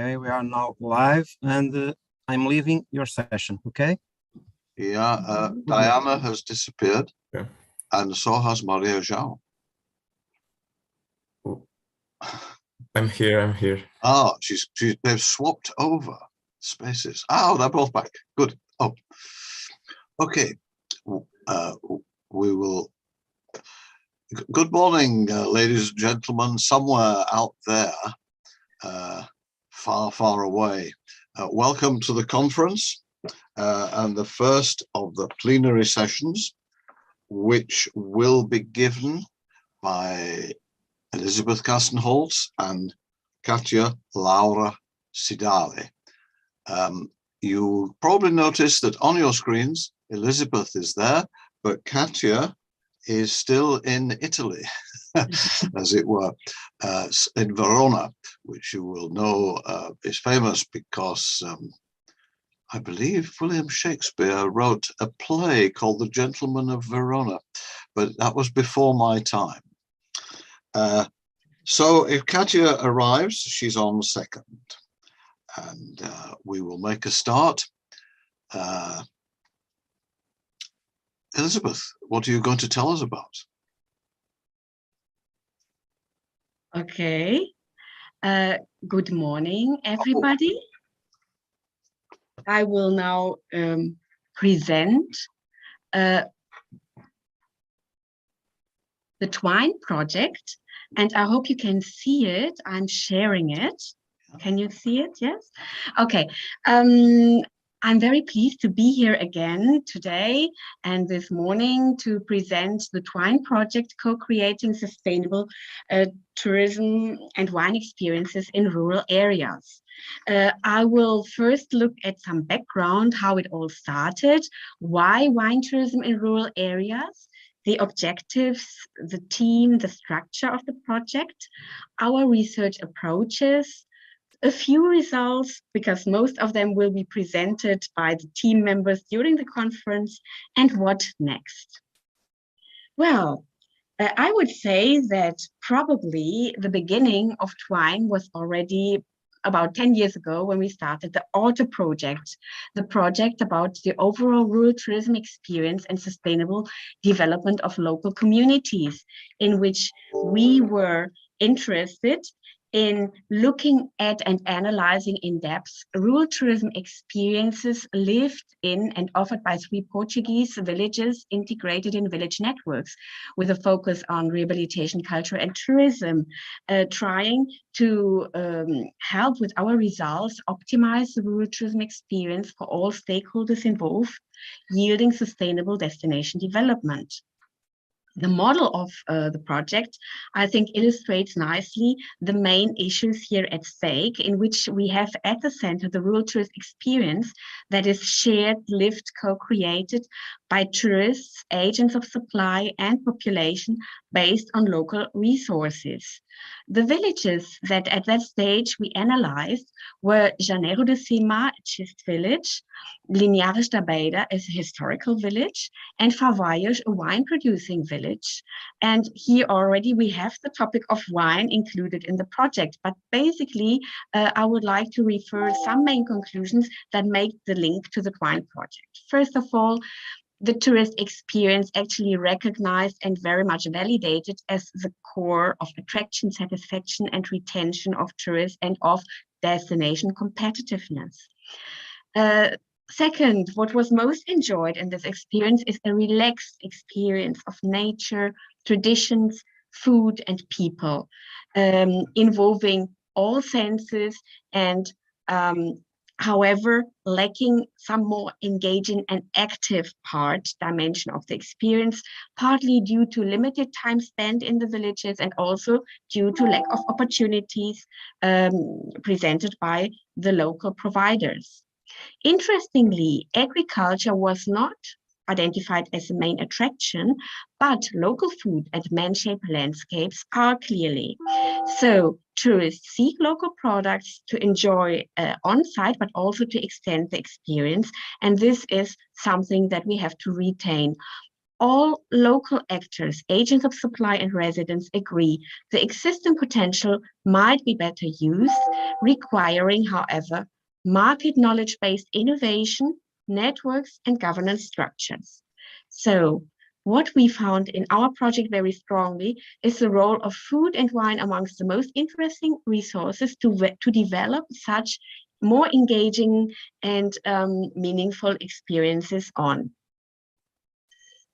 Okay, we are now live and I'm leaving your session, okay? Yeah, Diana has disappeared, Yeah. and so has Maria João. I'm here. Oh, they've swapped over spaces. Oh, they're both back. Good. Oh, okay. We will. Good morning, ladies and gentlemen, somewhere out there, far away. Welcome to the conference and the first of the plenary sessions, which will be given by Elizabeth Kastenholz and Katja Laura Sidale. You probably noticed that on your screens, Elizabeth is there, but Katja is still in Italy, as it were, in Verona, which you will know is famous because I believe William Shakespeare wrote a play called The Gentleman of Verona, but that was before my time. So if Katja arrives, she's on second, and we will make a start. Elizabeth, what are you going to tell us about? Okay. Good morning, everybody. I will now present the TWINE project, and I hope you can see it. I'm sharing it. Can you see it? Yes? Okay. I'm very pleased to be here again today and this morning to present the TWINE project, co-creating sustainable tourism and wine experiences in rural areas. I will first look at some background, how it all started, why wine tourism in rural areas, the objectives, the team, the structure of the project, our research approaches, a few results, because most of them will be presented by the team members during the conference, and what next. Well, I would say that probably the beginning of TWINE was already about 10 years ago when we started the Auto project, the project about the overall rural tourism experience and sustainable development of local communities, in which we were interested in looking at and analyzing in depth rural tourism experiences lived in and offered by 3 Portuguese villages integrated in village networks, with a focus on rehabilitation, culture and tourism, trying to help with our results optimize the rural tourism experience for all stakeholders involved, yielding sustainable destination development. The model of the project, I think, illustrates nicely the main issues here at stake, in which we have at the center the rural tourist experience that is shared, lived, co-created by tourists, agents of supply and population based on local resources. The villages that at that stage we analyzed were Janeiro de Cima, a schist village, Linhares da Beira, a historical village, and Favaios, a wine-producing village. And here already we have the topic of wine included in the project, but basically I would like to refer some main conclusions that make the link to the TWINE project. First of all, the tourist experience actually recognized and very much validated as the core of attraction, satisfaction, and retention of tourists and of destination competitiveness. Second, what was most enjoyed in this experience is a relaxed experience of nature, traditions, food, and people, involving all senses and however, lacking some more engaging and active dimension of the experience, partly due to limited time spent in the villages and also due to lack of opportunities presented by the local providers. Interestingly, agriculture was not identified as a main attraction, but local food and man-shaped landscapes are clearly. So tourists seek local products to enjoy on-site, but also to extend the experience. And this is something that we have to retain. all local actors, agents of supply and residents agree the existing potential might be better used, requiring, however, market knowledge-based innovation, networks, and governance structures. So what we found in our project very strongly is the role of food and wine amongst the most interesting resources to develop such more engaging and meaningful experiences on.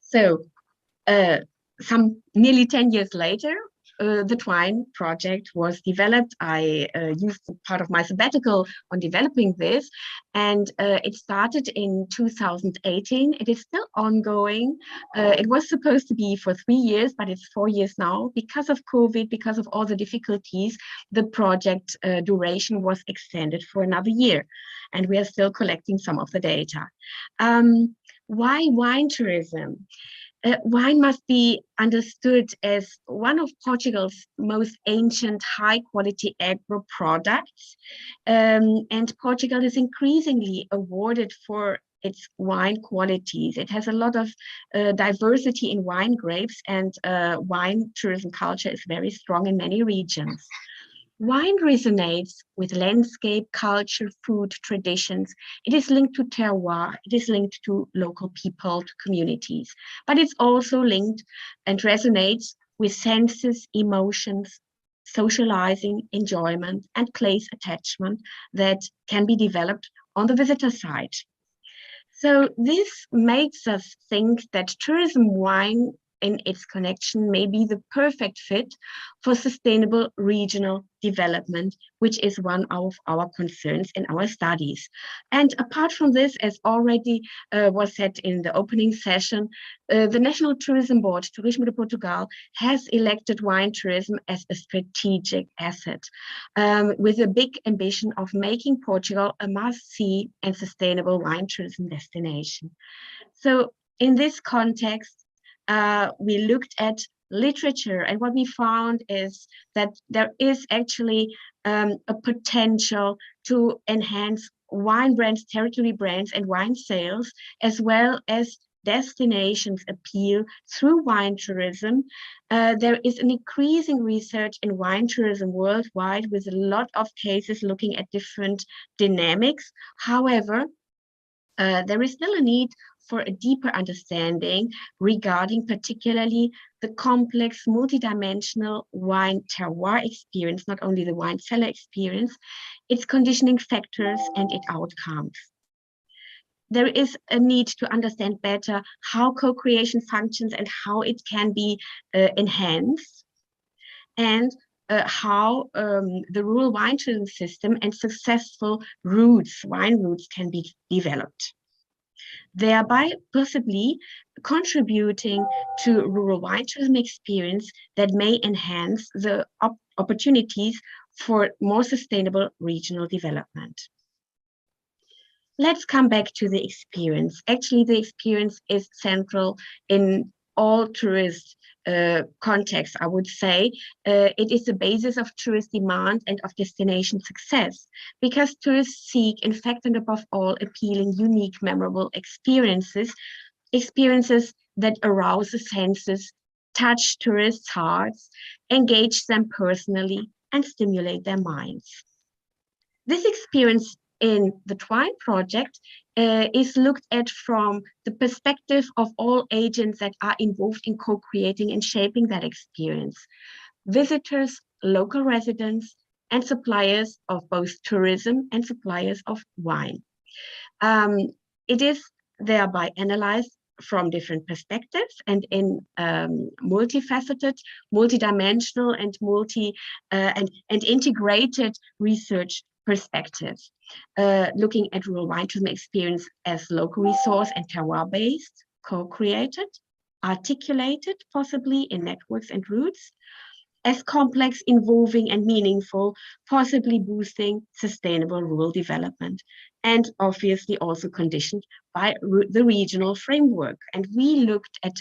So some nearly 10 years later, the TWINE project was developed. I used part of my sabbatical on developing this, and it started in 2018. It is still ongoing. It was supposed to be for 3 years, but it's 4 years now. Because of COVID, because of all the difficulties, the project duration was extended for another year, and we are still collecting some of the data. Why wine tourism? Wine must be understood as one of Portugal's most ancient high-quality agro products, and Portugal is increasingly awarded for its wine qualities. It has a lot of diversity in wine grapes, and wine tourism culture is very strong in many regions. Wine resonates with landscape, culture, food, traditions. It is linked to terroir. It is linked to local people, to communities. But it's also linked and resonates with senses, emotions, socializing, enjoyment, and place attachment that can be developed on the visitor side. So this makes us think that tourism wine in its connection may be the perfect fit for sustainable regional development, which is one of our concerns in our studies. And apart from this, as already was said in the opening session, the National Tourism Board, Turismo de Portugal, has elected wine tourism as a strategic asset, with a big ambition of making Portugal a must-see and sustainable wine tourism destination. So in this context, we looked at literature, and what we found is that there is actually a potential to enhance wine brands, territory brands, and wine sales, as well as destinations appeal through wine tourism. There is an increasing research in wine tourism worldwide, with a lot of cases looking at different dynamics. However, there is still a need for a deeper understanding regarding particularly the complex, multidimensional wine terroir experience, not only the wine cellar experience, its conditioning factors and its outcomes. There is a need to understand better how co-creation functions and how it can be enhanced, and how the rural wine tourism system and successful routes, wine routes, can be developed, thereby possibly contributing to rural wine tourism experience that may enhance the opportunities for more sustainable regional development. Let's come back to the experience. Actually, the experience is central in all tourist contexts, I would say. It is the basis of tourist demand and of destination success, because tourists seek, in fact and above all, appealing, unique, memorable experiences that arouse the senses, touch tourists' hearts, engage them personally, and stimulate their minds. This experience in the TWINE project is looked at from the perspective of all agents that are involved in co-creating and shaping that experience: visitors, local residents, and suppliers of both tourism and suppliers of wine. It is thereby analyzed from different perspectives and in multifaceted, multidimensional, and integrated research perspectives, looking at rural wine tourism experience as local resource and terroir-based, co-created, articulated, possibly in networks and routes, as complex, involving, and meaningful, possibly boosting sustainable rural development, and obviously also conditioned by the regional framework. And we looked at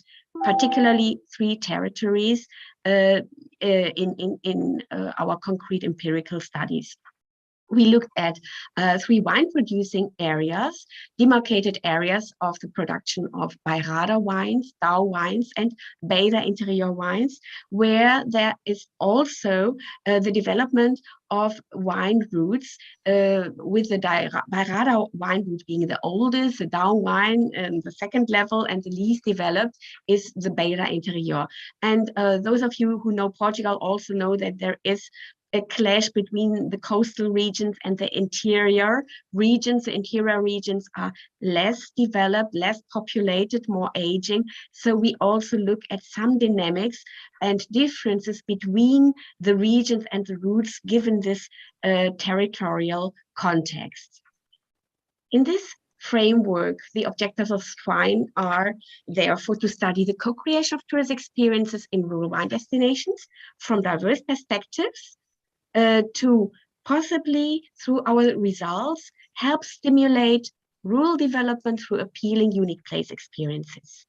particularly 3 territories in our concrete empirical studies. We looked at 3 wine-producing areas, demarcated areas of the production of Bairrada wines, Dau wines, and Beira interior wines, where there is also the development of wine routes, with the Bairrada wine route being the oldest, the Dau wine and the second level, and the least developed is the Beira interior. And those of you who know Portugal also know that there is a clash between the coastal regions and the interior regions. The interior regions are less developed, less populated, more aging. So we also look at some dynamics and differences between the regions and the routes given this territorial context. In this framework, the objectives of TWINE are therefore to study the co-creation of tourist experiences in rural wine destinations from diverse perspectives, to possibly, through our results, help stimulate rural development through appealing unique place experiences.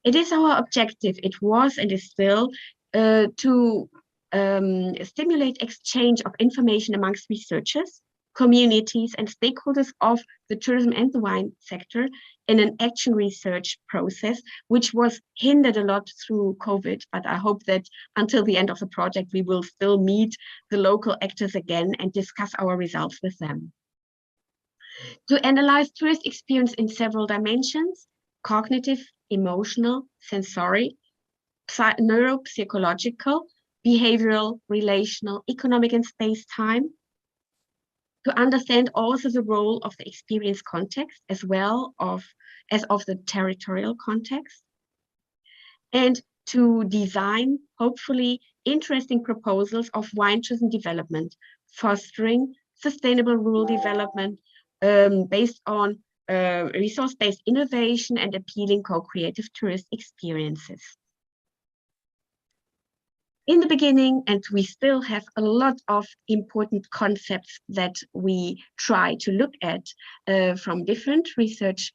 It is our objective, it was and is still, to stimulate exchange of information amongst researchers, communities, and stakeholders of the tourism and the wine sector in an action research process, which was hindered a lot through COVID. But I hope that until the end of the project, we will still meet the local actors again and discuss our results with them. To analyze tourist experience in several dimensions: cognitive, emotional, sensory, neuropsychological, behavioral, relational, economic, and space-time. To understand also the role of the experience context as well as of the territorial context, and to design, hopefully, interesting proposals of wine tourism development, fostering sustainable rural development based on resource-based innovation and appealing co-creative tourist experiences. In the beginning, and we still have a lot of important concepts that we try to look at from different research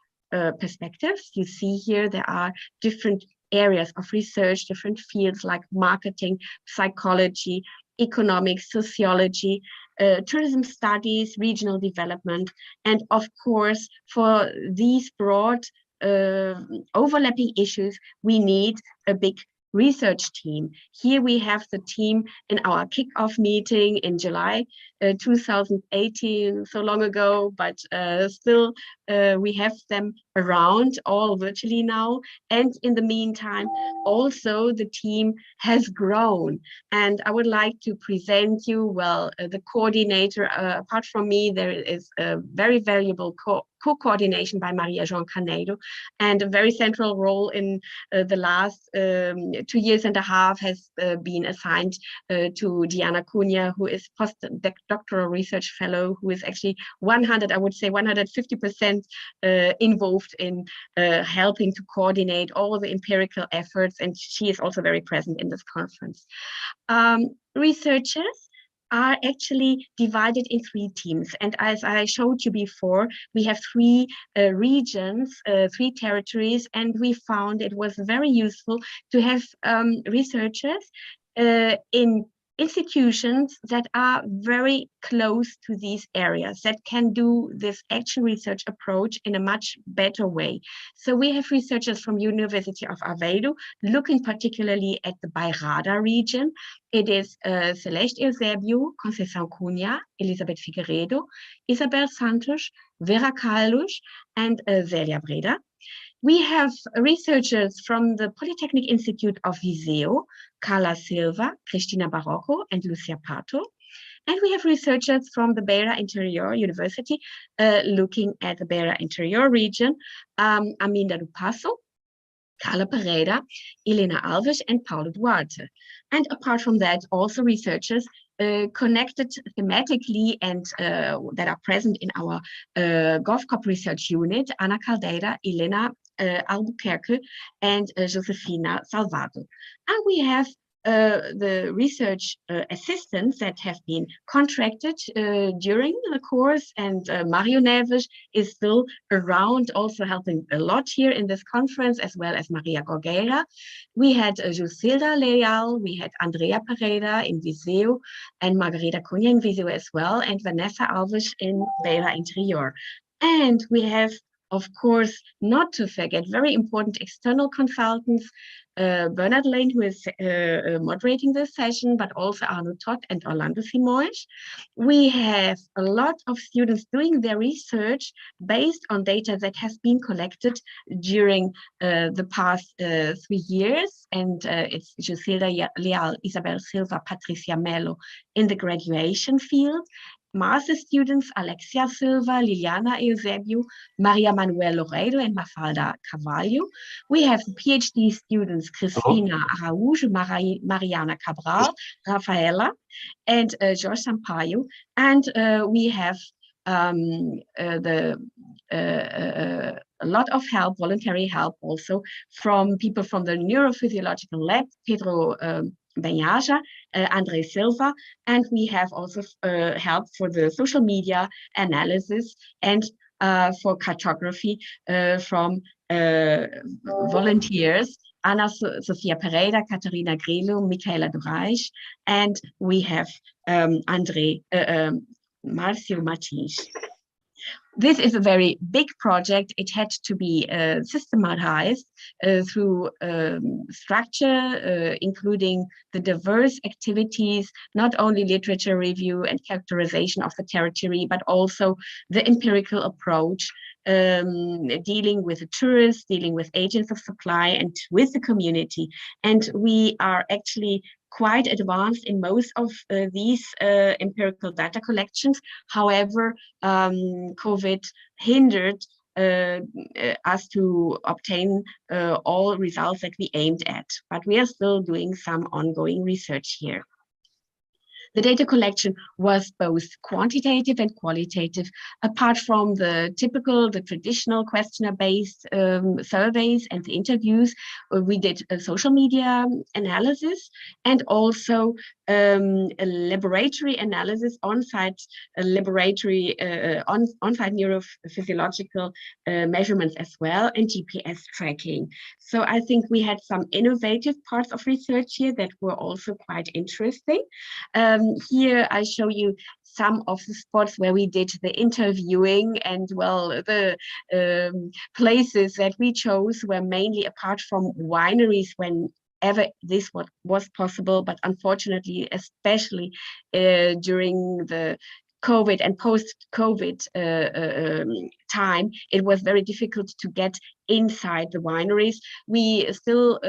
perspectives. You see here there are different areas of research, different fields like marketing, psychology, economics, sociology, tourism studies, regional development, and of course, for these broad overlapping issues, we need a big research team. Here we have the team in our kickoff meeting in July 2018, so long ago, but still we have them around all virtually now. And in the meantime, also the team has grown. And I would like to present you, well, the coordinator. Apart from me, there is a very valuable co-coordination by Maria João Canedo, and a very central role in the last 2.5 years has been assigned to Diana Cunha, who is postdoctoral research fellow, who is actually 150% involved in helping to coordinate all the empirical efforts, and she is also very present in this conference. Researchers are actually divided in 3 teams. And as I showed you before, we have 3 regions, 3 territories, and we found it was very useful to have researchers in institutions that are very close to these areas, that can do this action research approach in a much better way. So we have researchers from University of Aveiro looking particularly at the Bairrada region. It is Celeste Eusébio, Conceição Cunha, Elizabeth Figueiredo, Isabel Santos, Vera Caldos, and Zélia Breda. We have researchers from the Polytechnic Institute of Viseu, Carla Silva, Cristina Barroco, and Lucia Pato. And we have researchers from the Beira Interior University looking at the Beira Interior region, Aminda do Passo, Carla Pereira, Elena Alves, and Paulo Duarte. And apart from that, also researchers connected thematically and that are present in our GovCop research unit, Ana Caldeira, Elena Albuquerque, and Josefina Salvado. And we have the research assistants that have been contracted during the course, and Mario Neves is still around, also helping a lot here in this conference, as well as Maria Gorgueira. We had Jusilda Leal, we had Andrea Pereira in Viseu, and Margarida Cunha in Viseu as well, and Vanessa Alves in Beira Interior. And we have, of course, not to forget, very important external consultants, Bernard Lane, who is moderating this session, but also Arno Todd and Orlando Simões. We have a lot of students doing their research based on data that has been collected during the past 3 years. And it's Jusilda Leal, Isabel Silva, Patricia Melo in the graduation field. Master students Alexia Silva, Liliana Eusebio, Maria Manuel Loredo, and Mafalda Carvalho. We have PhD students Cristina Araújo, Mariana Cabral, Rafaela, and Jorge Sampaio. And we have a lot of help, voluntary help also, from people from the Neurophysiological Lab, Pedro Benhaja, Andre Silva, and we have also help for the social media analysis and for cartography from volunteers, Ana Sofia Pereira, Catarina Grillo, Michaela Durais, and we have Marcio Martins. This is a very big project. It had to be systematized through structure, including the diverse activities, not only literature review and characterization of the territory, but also the empirical approach, dealing with the tourists, dealing with agents of supply, and with the community. And we are actually quite advanced in most of these empirical data collections. However, COVID hindered us to obtain all results that we aimed at, but we are still doing some ongoing research here. The data collection was both quantitative and qualitative. Apart from the traditional questionnaire-based surveys and the interviews, we did a social media analysis and also a laboratory analysis, on-site laboratory, on-site neurophysiological measurements as well, and GPS tracking. So I think we had some innovative parts of research here that were also quite interesting. Here I show you some of the spots where we did the interviewing, and well, the places that we chose were mainly, apart from wineries, whenever this was possible, but unfortunately, especially during the COVID and post-COVID time, it was very difficult to get inside the wineries. We still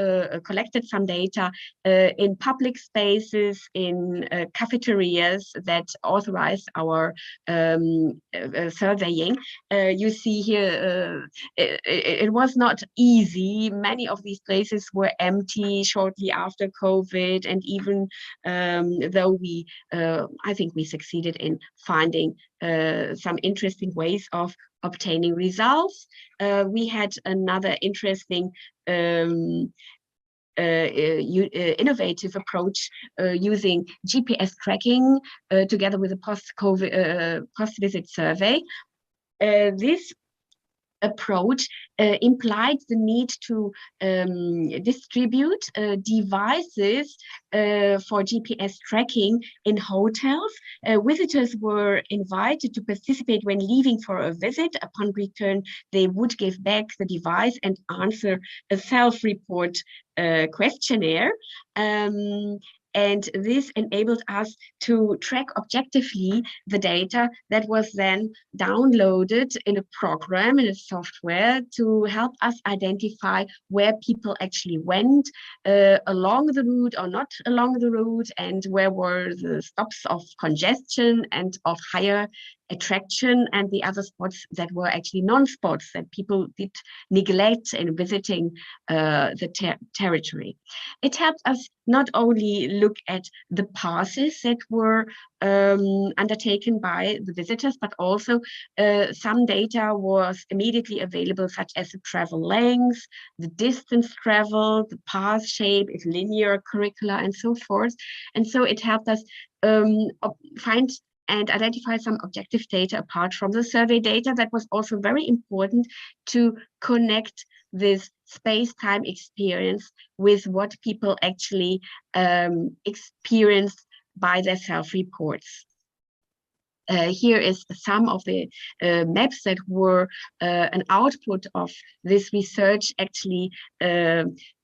collected some data in public spaces, in cafeterias that authorized our surveying. You see here, it was not easy. Many of these places were empty shortly after COVID, and even though we, I think we succeeded in finding some interesting ways of obtaining results. We had another interesting innovative approach using GPS tracking together with a post-COVID post-visit survey. This approach implied the need to distribute devices for GPS tracking in hotels. Visitors were invited to participate when leaving for a visit. Upon return, they would give back the device and answer a self-report questionnaire. And this enabled us to track objectively the data that was then downloaded in a program, in a software, to help us identify where people actually went along the route or not along the route, and where were the stops of congestion and of higher attraction, and the other spots that were actually non-spots that people did neglect in visiting the territory. It helped us not only look at the passes that were undertaken by the visitors, but also some data was immediately available, such as the travel length, the distance traveled, the path shape, if linear, curricula, and so forth. And so it helped us find and identify some objective data apart from the survey data. That was also very important to connect this space-time experience with what people actually experienced by their self-reports. Here is some of the maps that were an output of this research, actually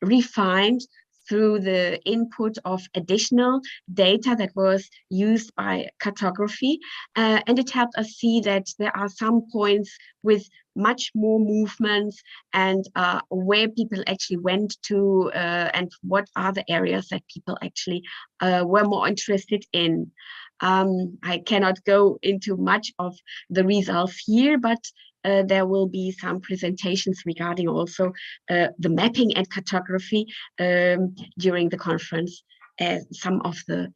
refined through the input of additional data that was used by cartography. And it helped us see that there are some points with much more movements and where people actually went to and what are the areas that people actually were more interested in. I cannot go into much of the results here, but there will be some presentations regarding also the mapping and cartography during the conference as some of the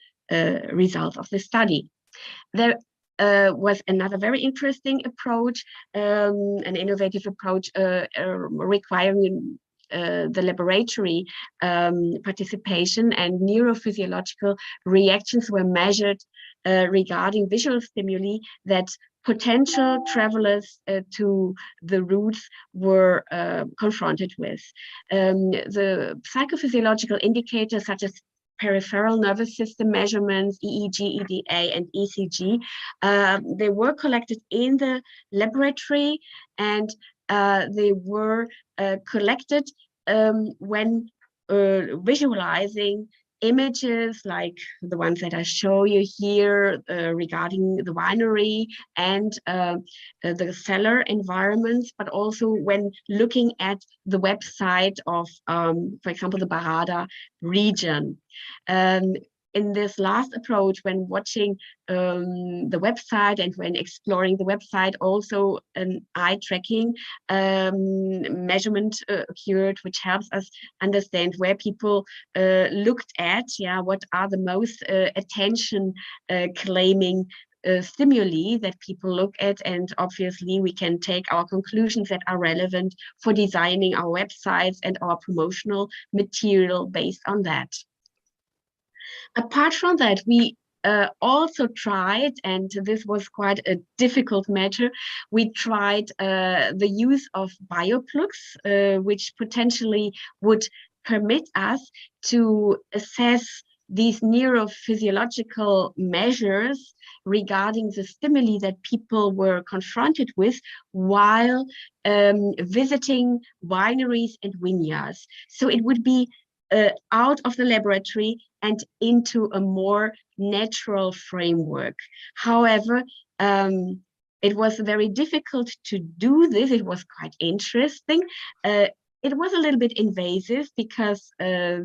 results of the study. There was another very interesting approach, an innovative approach requiring the laboratory participation, and neurophysiological reactions were measured regarding visual stimuli that potential travelers to the routes were confronted with. The psychophysiological indicators such as peripheral nervous system measurements, EEG, EDA, and ECG, they were collected in the laboratory, and they were collected when visualizing images like the ones that I show you here regarding the winery and the cellar environments, but also when looking at the website of, for example, the Barada region. In this last approach, when watching the website and when exploring the website, also an eye tracking measurement occurred, which helps us understand where people looked at, what are the most attention claiming stimuli that people look at, and obviously we can take our conclusions that are relevant for designing our websites and our promotional material based on that. Apart from that, we also tried, and this was quite a difficult matter, we tried the use of bioplugs, which potentially would permit us to assess these neurophysiological measures regarding the stimuli that people were confronted with while visiting wineries and vineyards. So it would be out of the laboratory and into a more natural framework. However, it was very difficult to do this. It was quite interesting. It was a little bit invasive because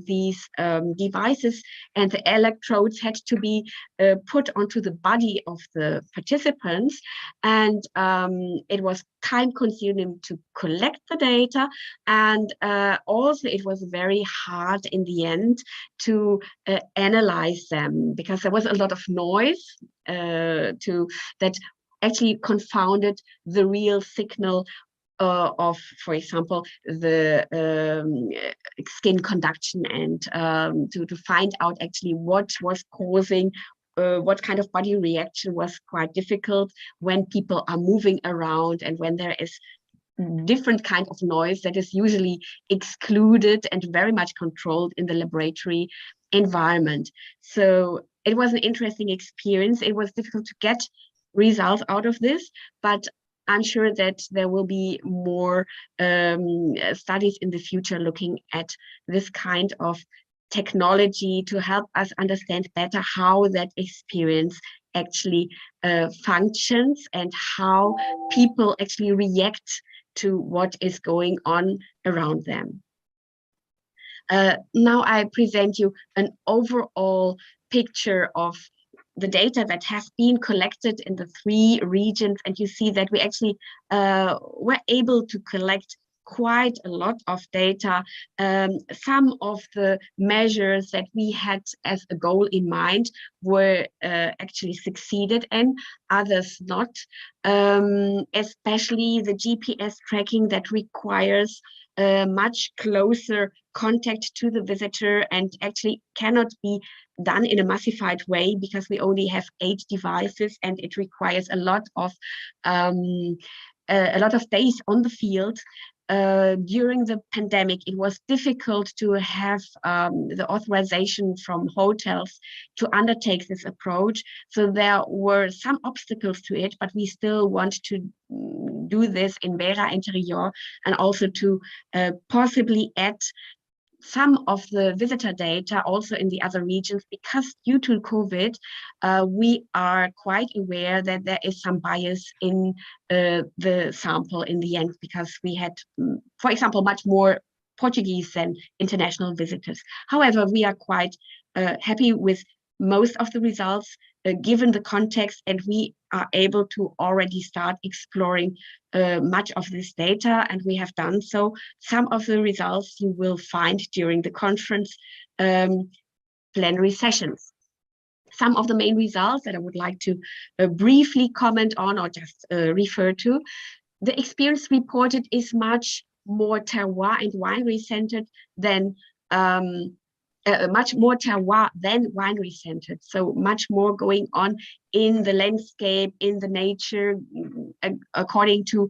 these devices and the electrodes had to be put onto the body of the participants, and it was time-consuming to collect the data, and also it was very hard in the end to analyze them because there was a lot of noise that actually confounded the real signal of, for example, the skin conduction, and to find out actually what was causing what kind of body reaction was quite difficult when people are moving around and when there is different kind of noise that is usually excluded and very much controlled in the laboratory environment. So it was an interesting experience. It was difficult to get results out of this, but I'm sure that there will be more studies in the future looking at this kind of technology to help us understand better how that experience actually functions and how people actually react to what is going on around them. Now I present you an overall picture of the data that has been collected in the 3 regions, and you see that we actually were able to collect quite a lot of data. Some of the measures that we had as a goal in mind were actually succeeded and others not, especially the GPS tracking that requires much closer contact to the visitor and actually cannot be done in a massified way because we only have 8 devices and it requires a lot of days on the field. During the pandemic, it was difficult to have the authorization from hotels to undertake this approach. So there were some obstacles to it, but we still want to do this in Vera Interior and also to possibly add some of the visitor data also in the other regions, because due to COVID, we are quite aware that there is some bias in the sample in the end, because we had, for example, much more Portuguese than international visitors. However, we are quite happy with most of the results given the context, and we are able to already start exploring much of this data, and we have done so. Some of the results you will find during the conference plenary sessions. Some of the main results that I would like to briefly comment on or just refer to. The experience reported is much more terroir and winery centered than much more terroir than winery centered. So much more going on in the landscape, in the nature, according to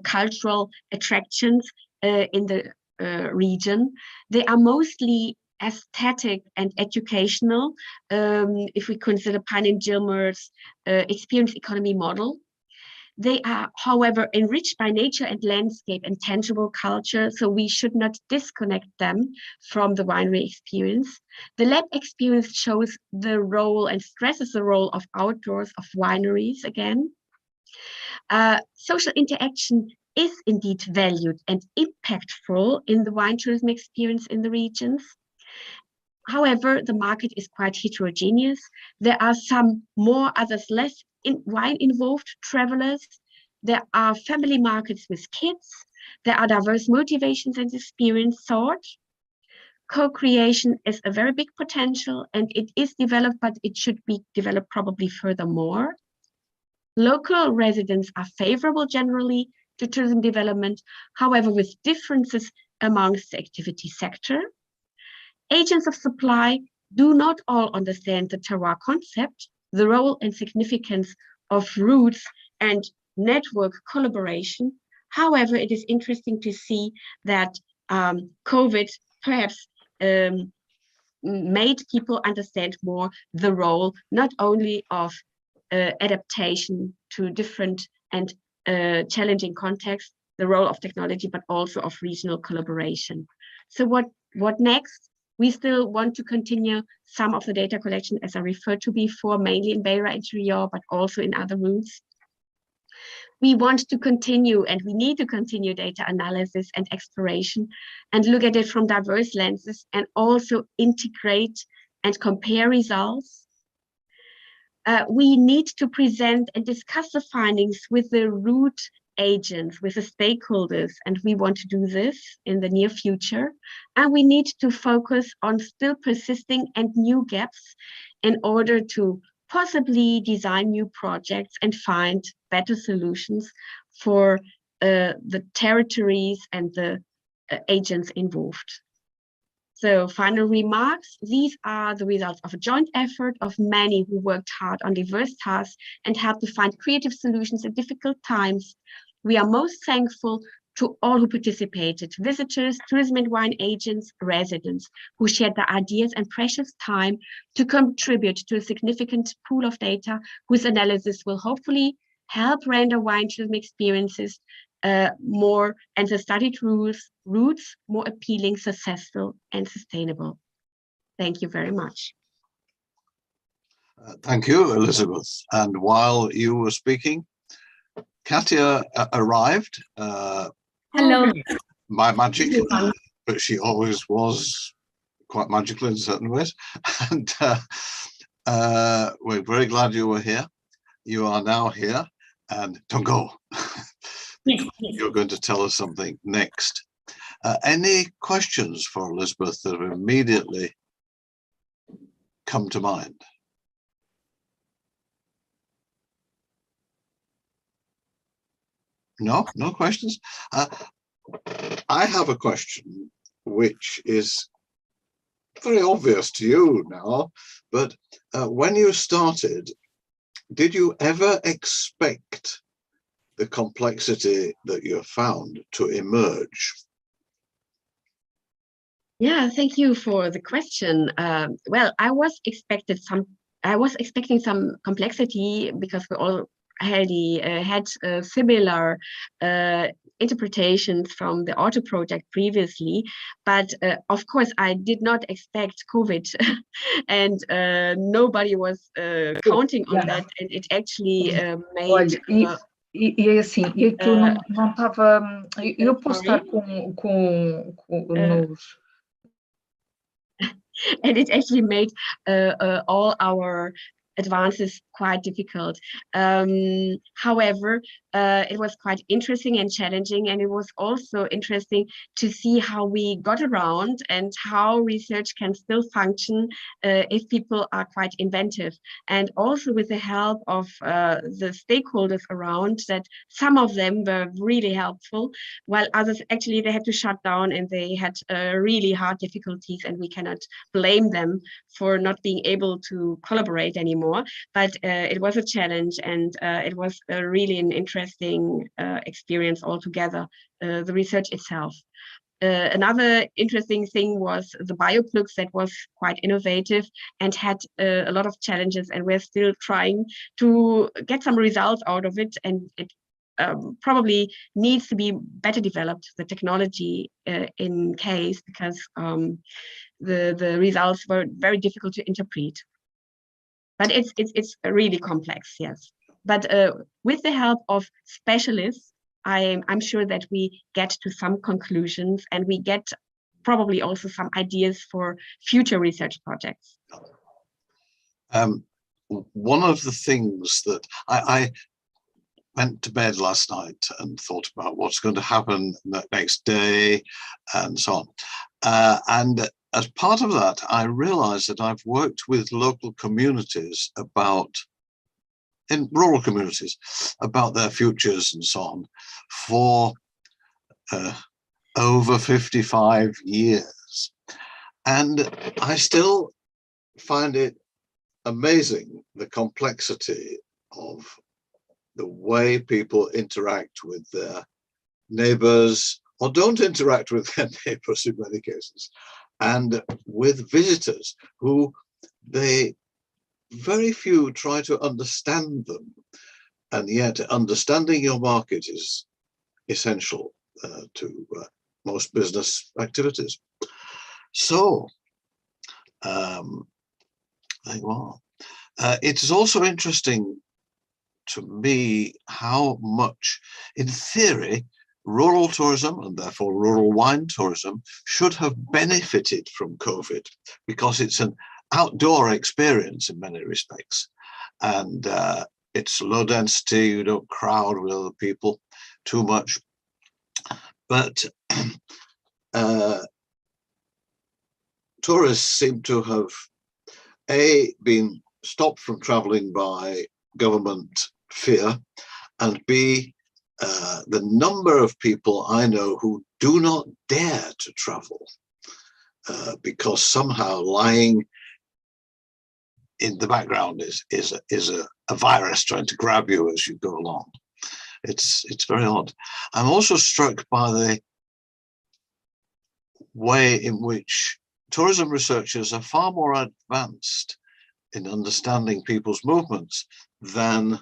cultural attractions in the region. They are mostly aesthetic and educational, if we consider Pine and Gilmer's experience economy model. They are, however, enriched by nature and landscape and tangible culture, so we should not disconnect them from the winery experience. The lab experience shows the role and stresses the role of outdoors, of wineries again. Social interaction is indeed valued and impactful in the wine tourism experience in the regions. However, the market is quite heterogeneous. There are some more, others less wine-involved travelers. There are family markets with kids. There are diverse motivations and experience sought. Co-creation is a very big potential, and it is developed, but it should be developed probably furthermore. Local residents are favorable generally to tourism development, however, with differences amongst the activity sector. Agents of supply do not all understand the terroir concept, the role and significance of routes and network collaboration. However, it is interesting to see that COVID perhaps made people understand more the role, not only of adaptation to different and challenging contexts, the role of technology, but also of regional collaboration. So what next? We still want to continue some of the data collection, as I referred to before, mainly in Beira Interior, but also in other routes. We want to continue, and we need to continue data analysis and exploration and look at it from diverse lenses and also integrate and compare results. We need to present and discuss the findings with the route agents, with the stakeholders, and we want to do this in the near future. And we need to focus on still persisting and new gaps in order to possibly design new projects and find better solutions for the territories and the agents involved. So final remarks, these are the results of a joint effort of many who worked hard on diverse tasks and helped to find creative solutions in difficult times. We are most thankful to all who participated, visitors, tourism and wine agents, residents, who shared their ideas and precious time to contribute to a significant pool of data whose analysis will hopefully help render wine tourism experiences more and the studied routes more appealing, successful and sustainable. Thank you very much. Thank you, Elizabeth. And while you were speaking, Katia arrived. Hello. By magic, but she always was quite magical in certain ways. And we're very glad you were here. You are now here, and don't go. You're going to tell us something next. Any questions for Elizabeth that have immediately come to mind? No, no questions. I have a question which is very obvious to you now, but when you started, did you ever expect the complexity that you found to emerge? Yeah, thank you for the question. Well, I was expecting some complexity because we all had similar interpretations from the auto project previously, but of course I did not expect COVID, and nobody was counting on that, and it actually made. E assim, e aquilo não estava. Eu posso estar com nos. And it actually made all our advances quite difficult. However, it was quite interesting and challenging, and it was also interesting to see how we got around and how research can still function if people are quite inventive, and also with the help of the stakeholders around, that some of them were really helpful, while others actually they had to shut down and they had really hard difficulties, and we cannot blame them for not being able to collaborate anymore. But it was a challenge, and it was really an interesting experience altogether, the research itself. Another interesting thing was the bioplugs that was quite innovative and had a lot of challenges, and we're still trying to get some results out of it, and it probably needs to be better developed, the technology in case, because the results were very difficult to interpret. But it's really complex, yes. But with the help of specialists, I'm sure that we get to some conclusions, and we get probably also some ideas for future research projects. One of the things that I went to bed last night and thought about what's going to happen the next day and so on. And as part of that, I realized that I've worked with local communities in rural communities about their futures and so on for over 55 years. And I still find it amazing, the complexity of the way people interact with their neighbors, or don't interact with their neighbors in many cases, and with visitors who very few try to understand them, and yet understanding your market is essential to most business activities. So it is also interesting to me how much, in theory, rural tourism, and therefore rural wine tourism, should have benefited from COVID, because it's an outdoor experience in many respects, and it's low density, you don't crowd with other people too much. But tourists seem to have been stopped from traveling by government fear, and B, the number of people I know who do not dare to travel because somehow lying in the background is a virus trying to grab you as you go along. It's very odd. I'm also struck by the way in which tourism researchers are far more advanced in understanding people's movements than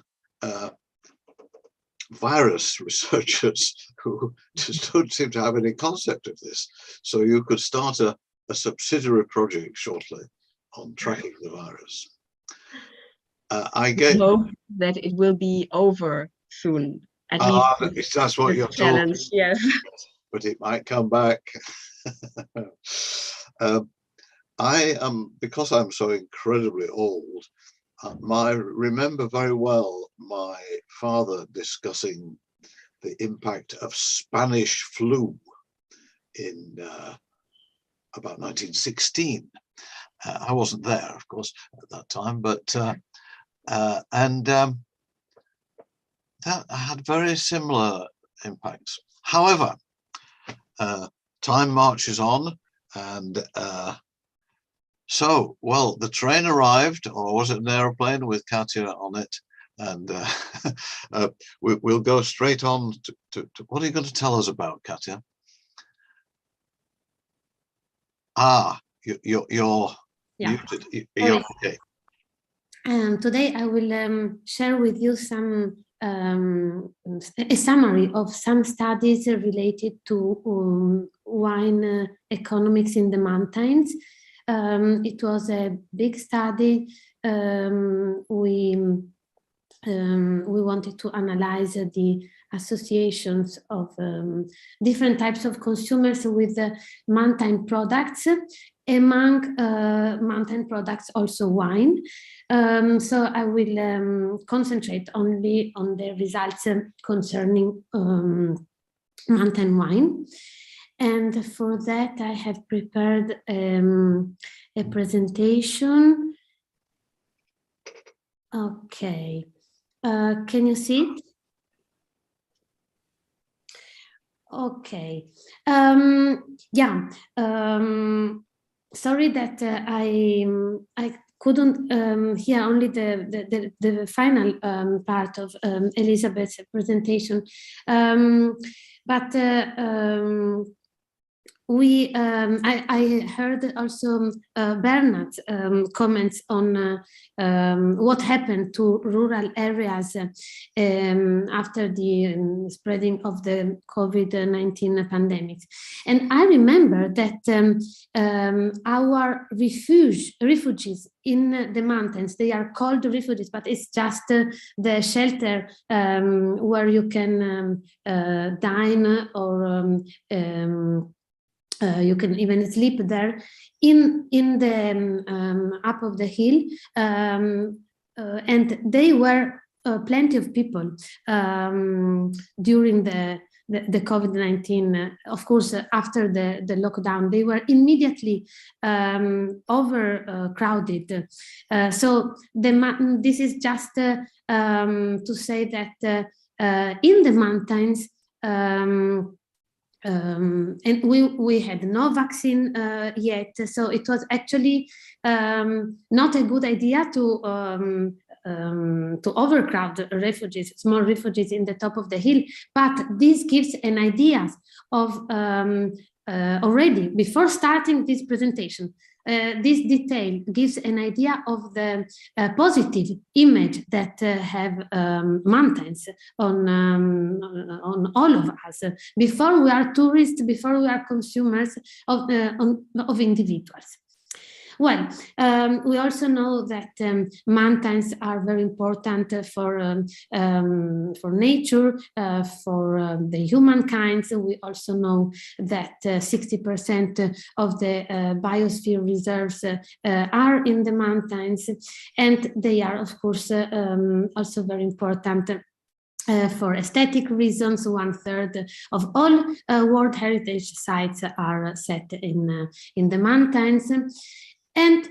virus researchers, who just don't seem to have any concept of this. So you could start a subsidiary project shortly on tracking the virus. I hope that it will be over soon. At least that's what you're challenge, yes. But it might come back. I am, because I'm so incredibly old, I remember very well my father discussing the impact of Spanish flu in about 1916. I wasn't there, of course, at that time, but that had very similar impacts. However, time marches on, and so, well, the train arrived, or was it an aeroplane with Katja on it? And we'll go straight on to what are you going to tell us about, Katja? You're muted. You're okay. Today I will share with you some a summary of some studies related to wine economics in the mountains. It was a big study. We wanted to analyze the associations of different types of consumers with mountain products. Among mountain products, also wine. So I will concentrate only on the results concerning mountain wine. And for that, I have prepared a presentation. Okay, can you see it? Okay, yeah. Sorry that I couldn't hear only the final part of Elizabeth's presentation, but I heard also Bernard's comments on what happened to rural areas after the spreading of the COVID-19 pandemic. And I remember that our refugees in the mountains, they are called refugees, but it's just the shelter where you can dine or you can even sleep there in the up of the hill, and they were plenty of people during the COVID-19. Of course, after the lockdown, they were immediately overcrowded. So this is just to say that in the mountains. And we had no vaccine yet, so it was actually not a good idea to overcrowd refugees, small refugees in the top of the hill. But this gives an idea of already before starting this presentation. This detail gives an idea of the positive image that have mountains on all of us. Before we are tourists, before we are consumers of individuals. Well, we also know that mountains are very important for nature, for the humankind. We also know that 60% of the biosphere reserves are in the mountains, and they are, of course, also very important for aesthetic reasons. 1/3 of all World Heritage sites are set in the mountains. And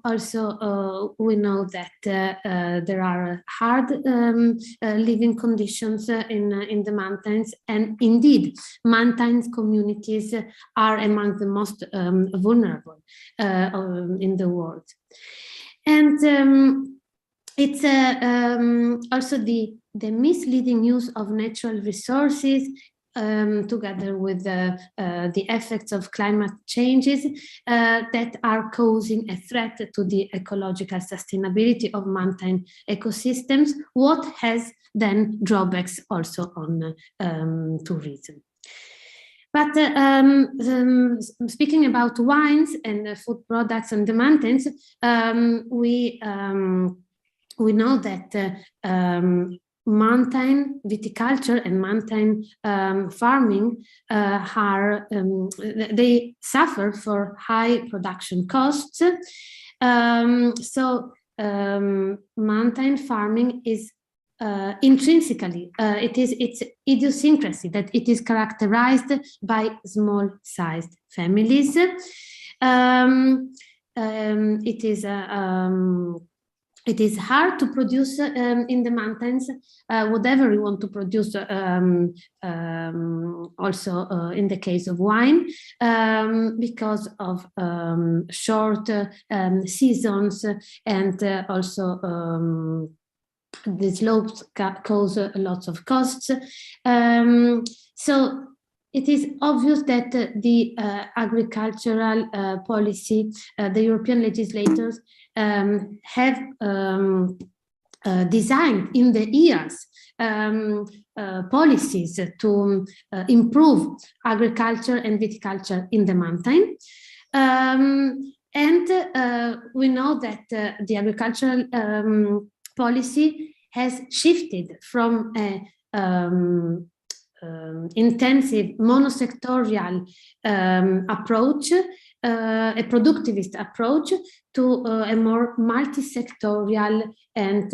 also we know that there are hard living conditions in the mountains, and indeed mountain communities are among the most vulnerable in the world. And it's also the misleading use of natural resources together with the effects of climate changes that are causing a threat to the ecological sustainability of mountain ecosystems, what has then drawbacks also on tourism. But speaking about wines and food products on the mountains, we know that mountain viticulture and mountain farming they suffer for high production costs. Mountain farming is intrinsically, its idiosyncrasy that it is characterized by small-sized families. It is hard to produce in the mountains whatever you want to produce, also in the case of wine, because of short seasons, and also the slopes cause lots of costs. So it is obvious that the agricultural policy, the European legislators have designed in the years policies to improve agriculture and viticulture in the mountain. We know that the agricultural policy has shifted from a intensive monosectorial approach, a productivist approach, to a more multisectorial and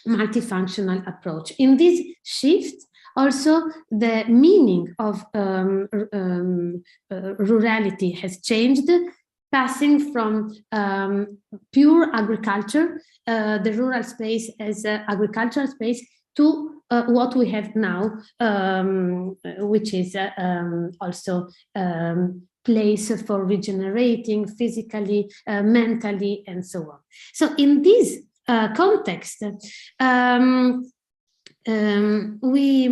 multifunctional approach. In this shift, also the meaning of rurality has changed, passing from pure agriculture, the rural space as agricultural space, to what we have now, which is also place for regenerating physically, mentally, and so on. So in this context, we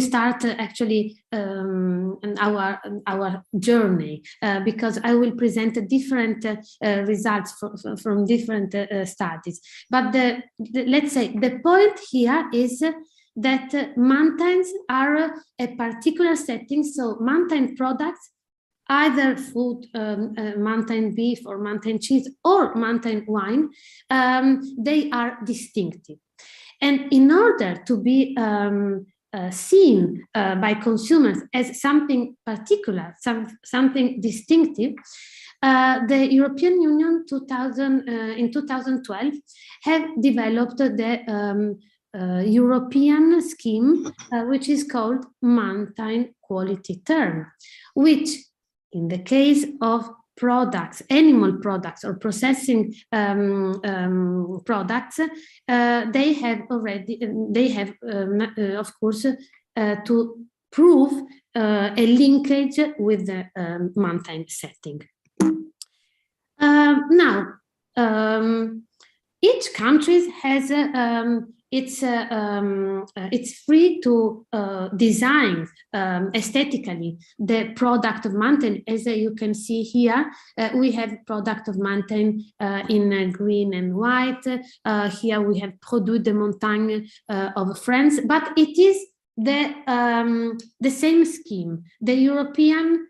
start actually our journey, because I will present different results from different studies. But let's say the point here is that mountains are a particular setting. So mountain products, either food, mountain beef or mountain cheese or mountain wine, they are distinctive. And in order to be seen by consumers as something particular, something distinctive, the European Union in 2012 have developed the European scheme, which is called Mountain Quality Term, which in the case of products, animal products or processing products, they have of course to prove a linkage with the mountain setting. Now, each country has it's free to design aesthetically the product of mountain. As you can see here, we have product of mountain in green and white. Here we have Produit de Montagne of France, but it is the same scheme, the European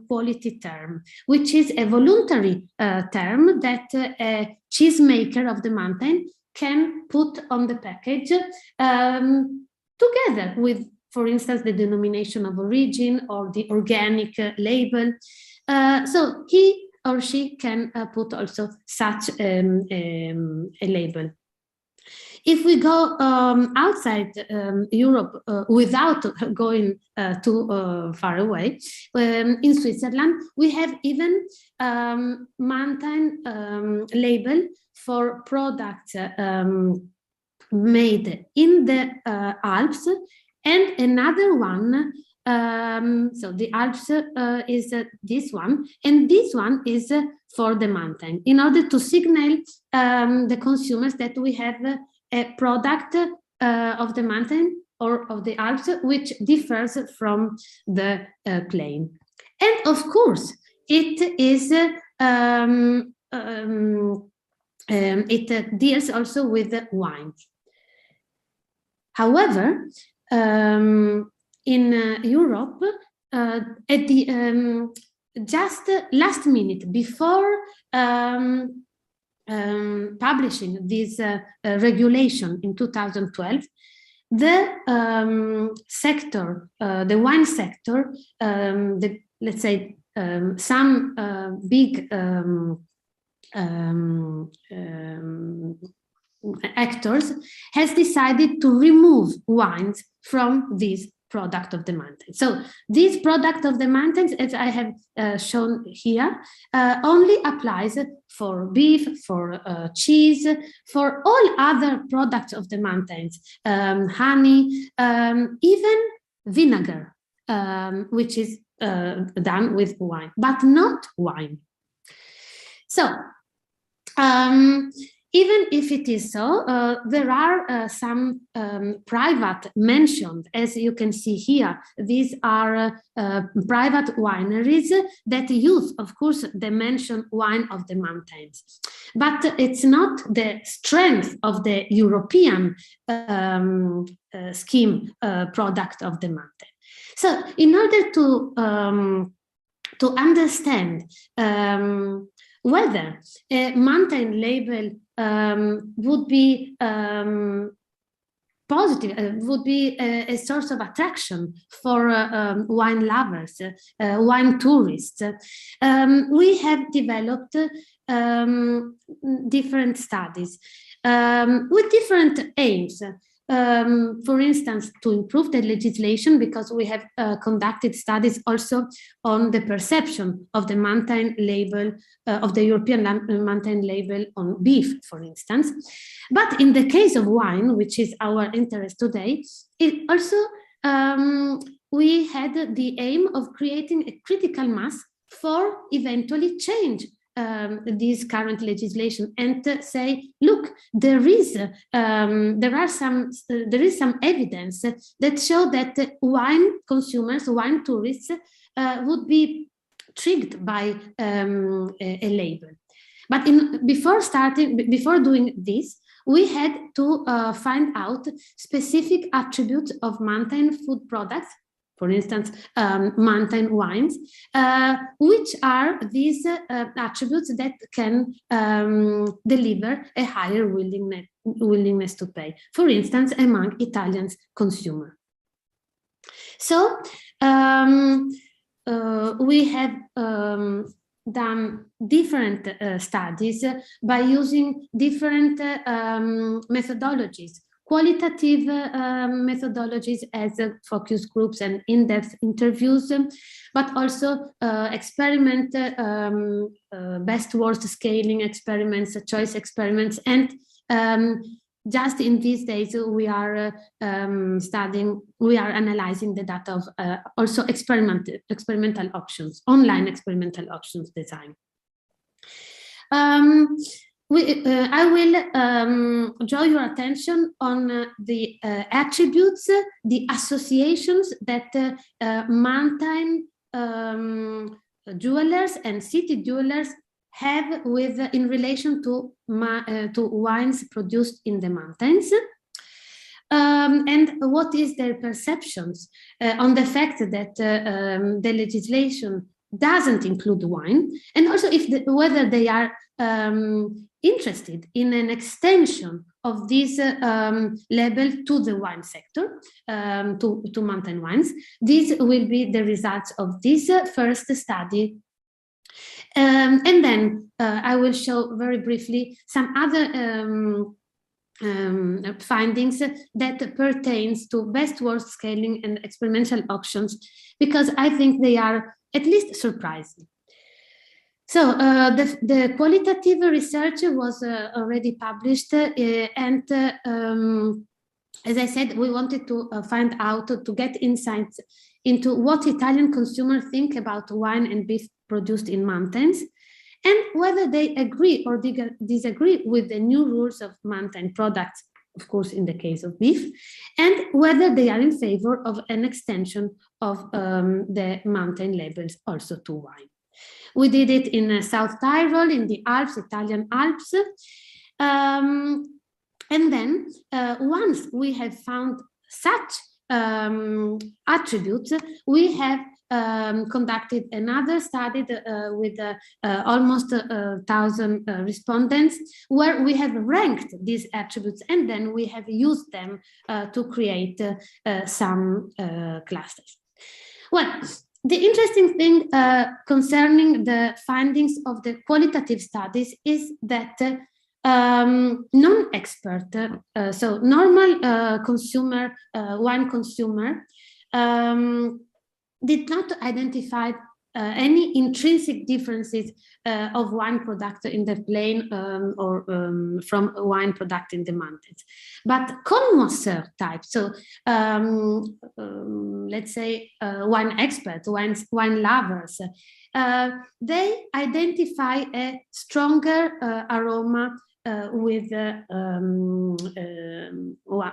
quality term, which is a voluntary term that a cheesemaker of the mountain can put on the package together with, for instance, the denomination of origin or the organic label. So he or she can put also such a label. If we go outside Europe without going too far away, in Switzerland, we have even mountain label for products made in the Alps, and another one. So the Alps is this one, and this one is for the mountain, in order to signal the consumers that we have a product of the mountain or of the Alps which differs from the plain. And of course, it is it deals also with the wine. However, in Europe, at the just last minute before publishing this regulation in 2012, the sector, the wine sector, let's say some big actors has decided to remove wines from this product of the mountains. So this product of the mountains, as I have shown here, only applies for beef, for cheese, for all other products of the mountains, honey, even vinegar, which is done with wine, but not wine. So even if it is so, there are some private mentioned, as you can see here. These are private wineries that use, of course, the mentioned wine of the mountains. But it's not the strength of the European scheme product of the mountain. So in order to understand whether a mountain label would be positive, would be a source of attraction for wine lovers, wine tourists. We have developed different studies with different aims. For instance, to improve the legislation, because we have conducted studies also on the perception of the mountain label, of the European mountain label on beef, for instance. But in the case of wine, which is our interest today, it also we had the aim of creating a critical mass for eventually change this current legislation and say, look, there is some evidence that show that wine consumers, wine tourists would be triggered by a label. But before doing this, we had to find out specific attributes of mountain food products, for instance, mountain wines, which are these attributes that can deliver a higher willingness to pay, for instance, among Italian consumers. So we have done different studies by using different methodologies. Qualitative methodologies as focus groups and in-depth interviews, but also experiment, best worst scaling experiments, choice experiments, and just in these days we are analyzing the data of also experimental options, online experimental options design. I will draw your attention on the attributes, the associations that mountain jewelers and city jewelers have in relation to wines produced in the mountains, and what is their perceptions on the fact that the legislation doesn't include wine, and also whether they are interested in an extension of this label to the wine sector, to mountain wines. These will be the results of this first study. And then I will show very briefly some other findings that pertains to best worst scaling and experimental options, because I think they are at least surprising. So the qualitative research was already published, and as I said, we wanted to find out, to get insights into what Italian consumers think about wine and beef produced in mountains, and whether they agree or disagree with the new rules of mountain products, of course, in the case of beef, and whether they are in favor of an extension of the mountain labels also to wine. We did it in South Tyrol, in the Alps, Italian Alps. And then once we have found such attributes, we have conducted another study with almost 1,000 respondents, where we have ranked these attributes and then we have used them to create some clusters. Well, the interesting thing concerning the findings of the qualitative studies is that non-expert, so normal consumer, wine consumer, did not identify any intrinsic differences of wine product in the plain or from wine product in the mountains. But connoisseur type, so let's say wine experts, wine lovers, they identify a stronger aroma with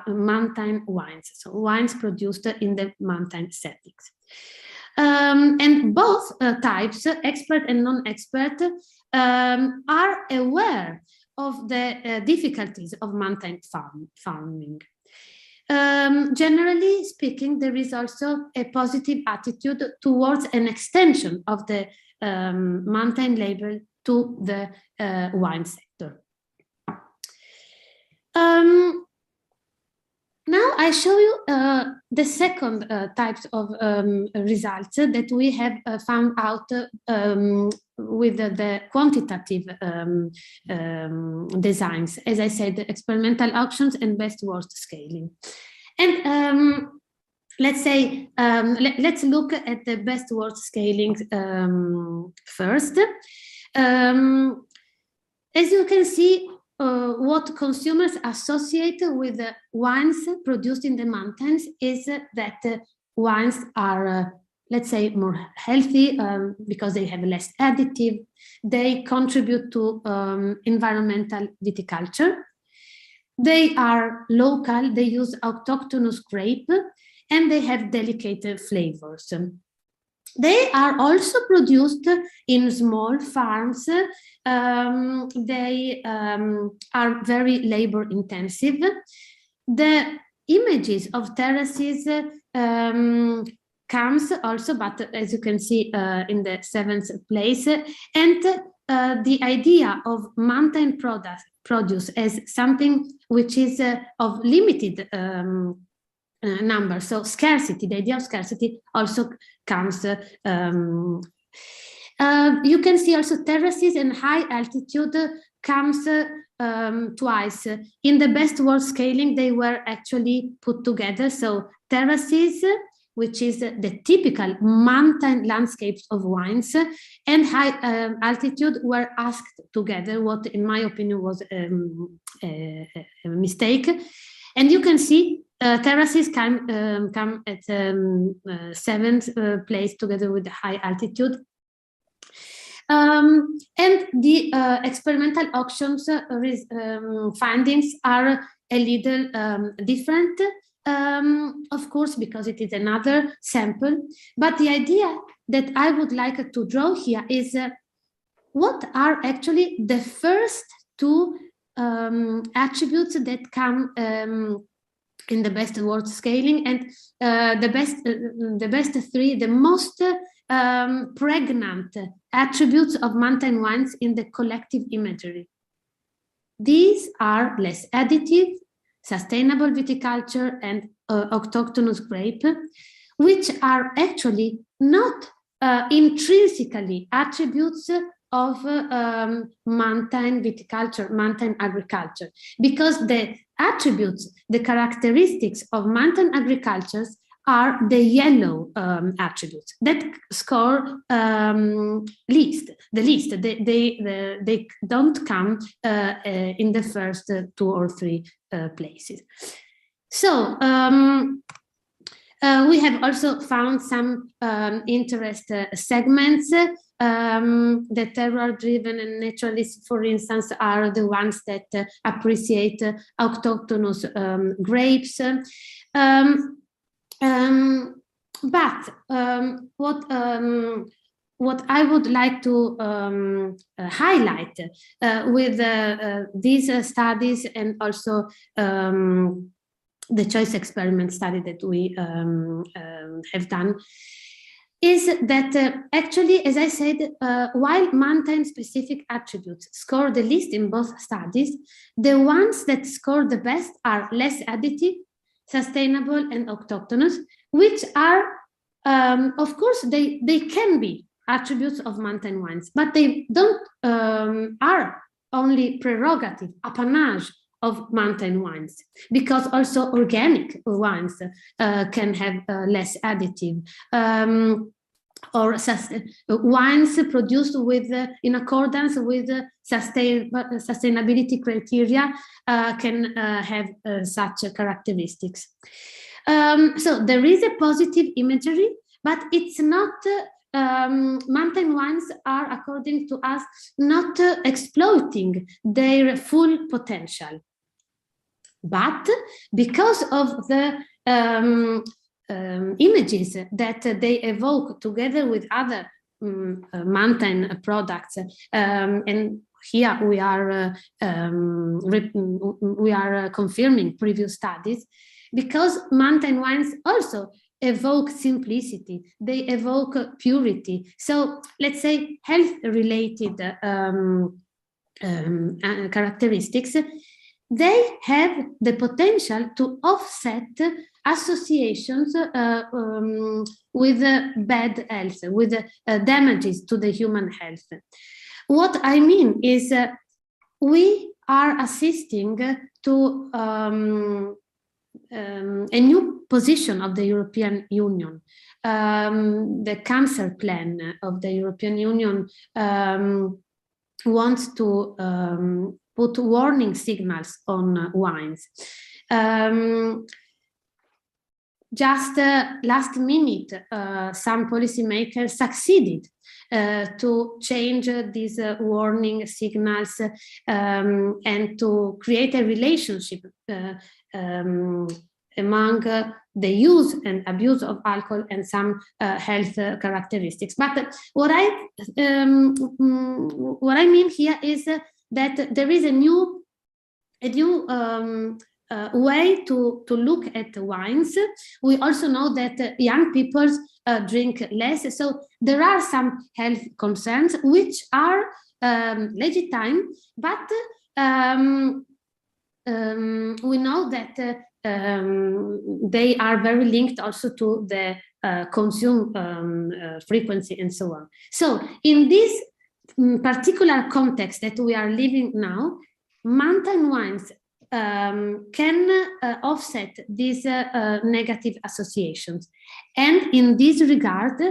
mountain wines, so wines produced in the mountain settings. And both types, expert and non-expert, are aware of the difficulties of mountain farming. Generally speaking, there is also a positive attitude towards an extension of the mountain label to the wine sector. Now I show you the second types of results that we have found out with the quantitative designs. As I said, experimental auctions and best worst scaling. And let's say, let's look at the best worst scaling first. As you can see, what consumers associate with wines produced in the mountains is that wines are, let's say, more healthy because they have less additive. They contribute to environmental viticulture. They are local, they use autochthonous grape, and they have delicate flavors. They are also produced in small farms. They are very labor intensive. The images of terraces comes also, but as you can see in the 7th place, and the idea of mountain produce as something which is of limited number, so scarcity, the idea of scarcity also comes. You can see also terraces and high altitude comes twice. In the best worst scaling, they were actually put together. So terraces, which is the typical mountain landscapes of wines, and high altitude were asked together, what in my opinion was a mistake. And you can see terraces come at 7th place together with the high altitude. And the experimental auctions findings are a little different, of course, because it is another sample. But the idea that I would like to draw here is what are actually the first two attributes that come in the best worst scaling, and the best three, the most pregnant attributes of mountain wines in the collective imagery. These are less additive, sustainable viticulture, and autochthonous grape, which are actually not intrinsically attributes of mountain viticulture, mountain agriculture, because the attributes, the characteristics of mountain agricultures are the yellow attributes that score least. They don't come in the first 2 or 3 places. So we have also found some interest segments. The terroir-driven and naturalists, for instance, are the ones that appreciate autochthonous grapes. But what I would like to highlight with these studies, and also the choice experiment study that we have done, is that actually, as I said, while mountain-specific attributes score the least in both studies, the ones that score the best are less additive, sustainable, and autochthonous, which are, of course, they can be attributes of mountain wines, but they don't are only prerogative, appanage of mountain wines, because also organic wines can have less additive, or wines produced with in accordance with sustainability criteria can have such characteristics. So there is a positive imagery, but it's not mountain wines are, according to us, not exploiting their full potential. But because of the images that they evoke together with other mountain products, and here we are confirming previous studies, because mountain wines also evoke simplicity, they evoke purity. So let's say health-related characteristics, they have the potential to offset associations with bad health, with damages to the human health. What I mean is we are assisting to a new position of the European Union. The cancer plan of the European Union wants to put warning signals on wines. Just last minute, some policymakers succeeded to change these warning signals and to create a relationship among the use and abuse of alcohol and some health characteristics. But what I mean here is that there is a new way to look at wines. We also know that young people drink less, so there are some health concerns which are legitimate, but we know that they are very linked also to the consume frequency and so on. So in this particular context that we are living now, mountain wines can offset these negative associations. And in this regard,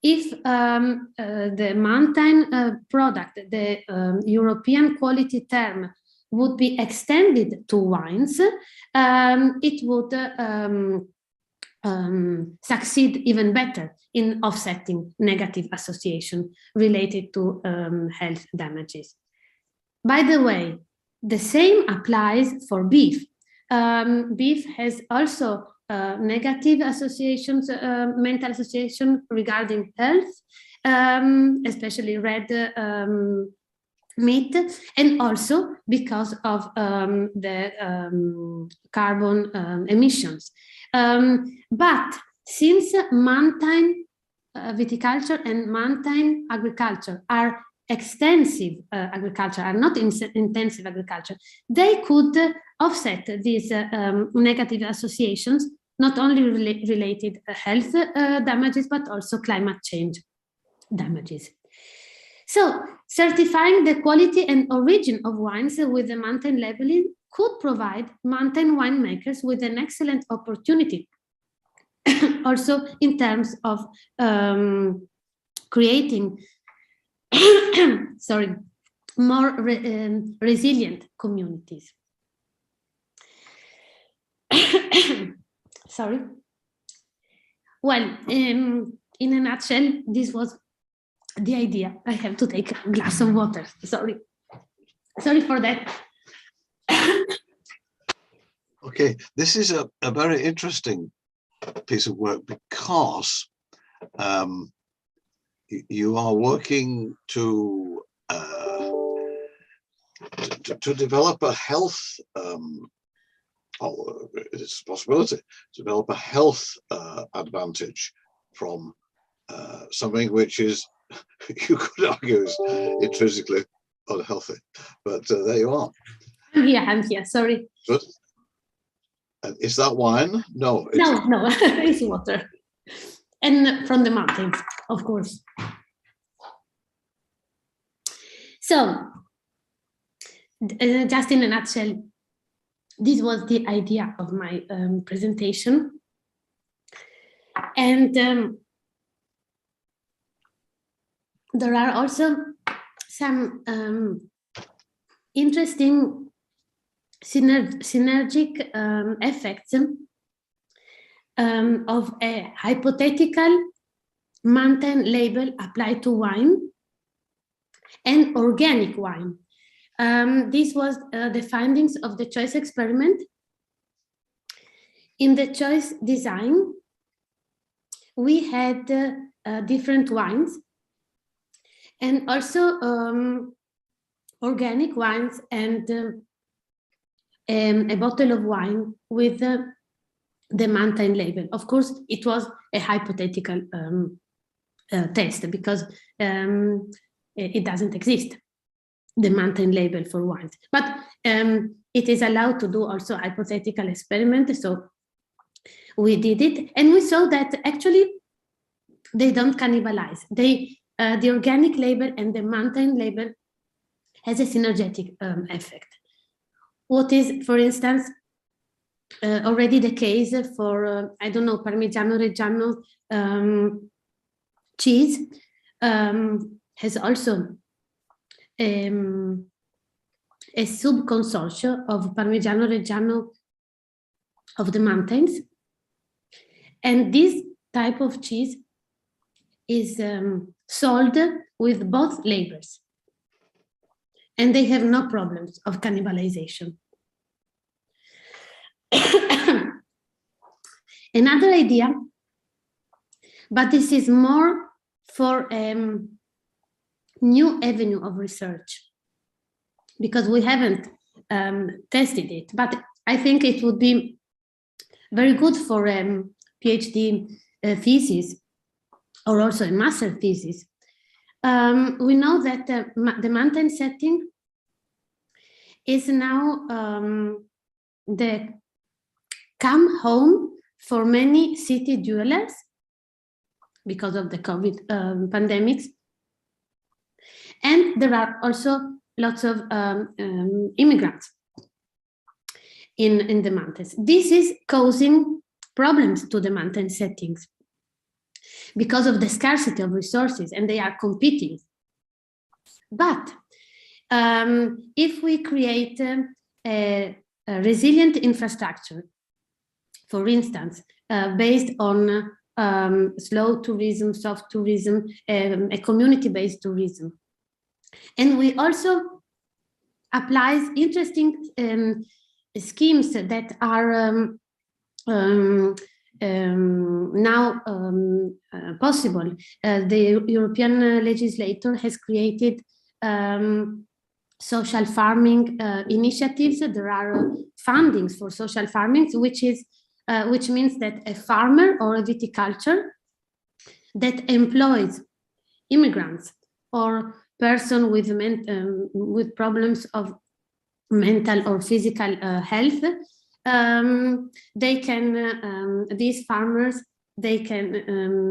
if the mountain product, the European quality term, would be extended to wines, it would succeed even better in offsetting negative association related to health damages. By the way, the same applies for beef. Beef has also negative associations, mental association regarding health, especially red meat, and also because of the carbon emissions. But since mountain viticulture and mountain agriculture are extensive agriculture, are not intensive agriculture, they could offset these negative associations, not only related health damages, but also climate change damages. So certifying the quality and origin of wines with the mountain labeling could provide mountain winemakers with an excellent opportunity, also in terms of creating sorry, more resilient communities. Sorry. Well, in a nutshell, this was the idea. I have to take a glass of water. Sorry for that. Okay, this is a very interesting piece of work because you are working to develop a health, it's a possibility, to develop a health advantage from something which is, you could argue, is intrinsically unhealthy. But there you are. I'm here, sorry. Good. And is that wine? No. No, it's water. And from the mountains, of course. So, just in a nutshell, this was the idea of my presentation. And there are also some interesting synergic effects of a hypothetical mountain label applied to wine and organic wine. This was the findings of the choice experiment. In the choice design, we had different wines and also organic wines and a bottle of wine with the mountain label. Of course, it was a hypothetical test because it doesn't exist, the mountain label for wines. But it is allowed to do also hypothetical experiment. So we did it, and we saw that actually they don't cannibalize. The organic label and the mountain label has a synergetic effect. What is, for instance, already the case for, I don't know, Parmigiano Reggiano cheese has also a sub-consortium of Parmigiano Reggiano of the mountains. And this type of cheese is sold with both labels. And they have no problems of cannibalization. Another idea, but this is more for new avenue of research, because we haven't tested it, but I think it would be very good for PhD thesis or also a master thesis. We know that the mountain setting is now the come home for many city dwellers because of the COVID pandemics. And there are also lots of immigrants in the mountains. This is causing problems to the mountain settings because of the scarcity of resources, and they are competing. But if we create a resilient infrastructure, for instance, based on slow tourism, soft tourism, a community-based tourism, and we also apply interesting schemes that are now possible. The European legislator has created social farming initiatives. There are fundings for social farming, which means that a farmer or a viticulture that employs immigrants or person with problems of mental or physical health, they can, these farmers, they can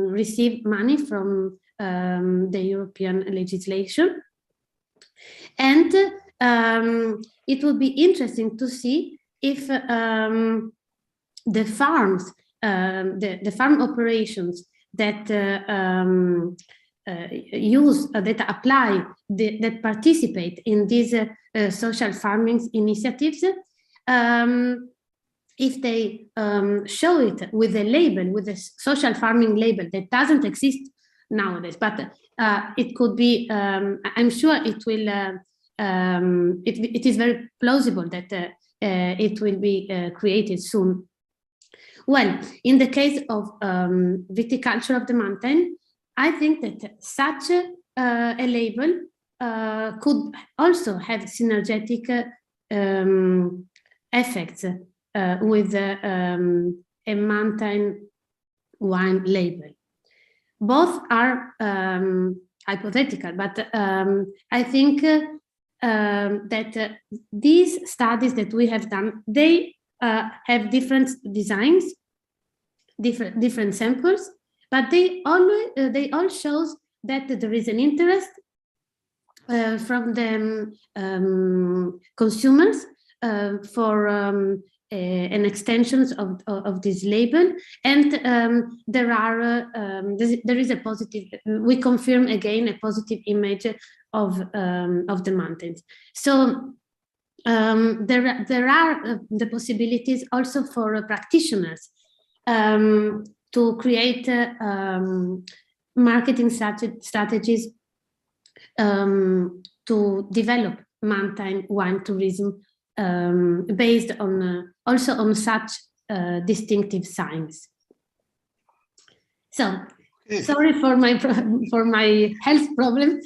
receive money from the European legislation. And it would be interesting to see if the farms, the farm operations that that apply, that participate in these social farming initiatives, if they show it with a label, with a social farming label that doesn't exist nowadays, but it could be, I'm sure it will, it is very plausible that it will be created soon. Well, in the case of viticulture of the mountain, I think that such a label could also have synergetic effects with a mountain wine label. both are hypothetical, but I think that these studies that we have done, they have different designs, different samples, but they all shows that there is an interest from the consumers for an extensions of this label, and there is a positive. We confirm again a positive image of the mountains. So there are the possibilities also for practitioners to create marketing strategies to develop mountain wine tourism based on also on such distinctive signs. So sorry for my health problem,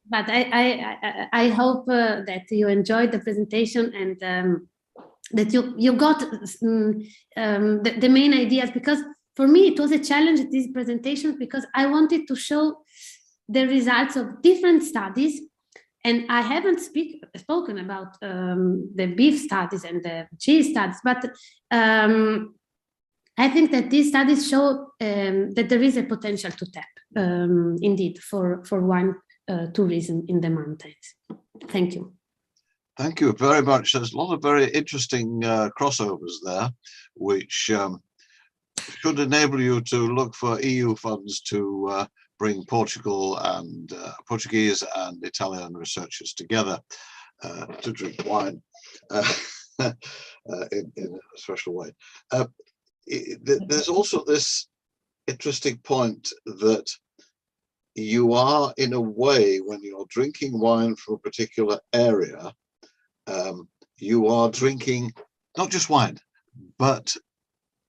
but I hope that you enjoyed the presentation and that you got the main ideas, because for me it was a challenge, these presentations, because I wanted to show the results of different studies. And I haven't spoken about the beef studies and the cheese studies, but I think that these studies show that there is a potential to tap, indeed, for wine tourism in the mountains. Thank you. Thank you very much. There's a lot of very interesting crossovers there, which should enable you to look for EU funds to bring Portugal and Portuguese and Italian researchers together to drink wine in a special way. There's also this interesting point that you are, in a way, when you're drinking wine from a particular area, you are drinking not just wine, but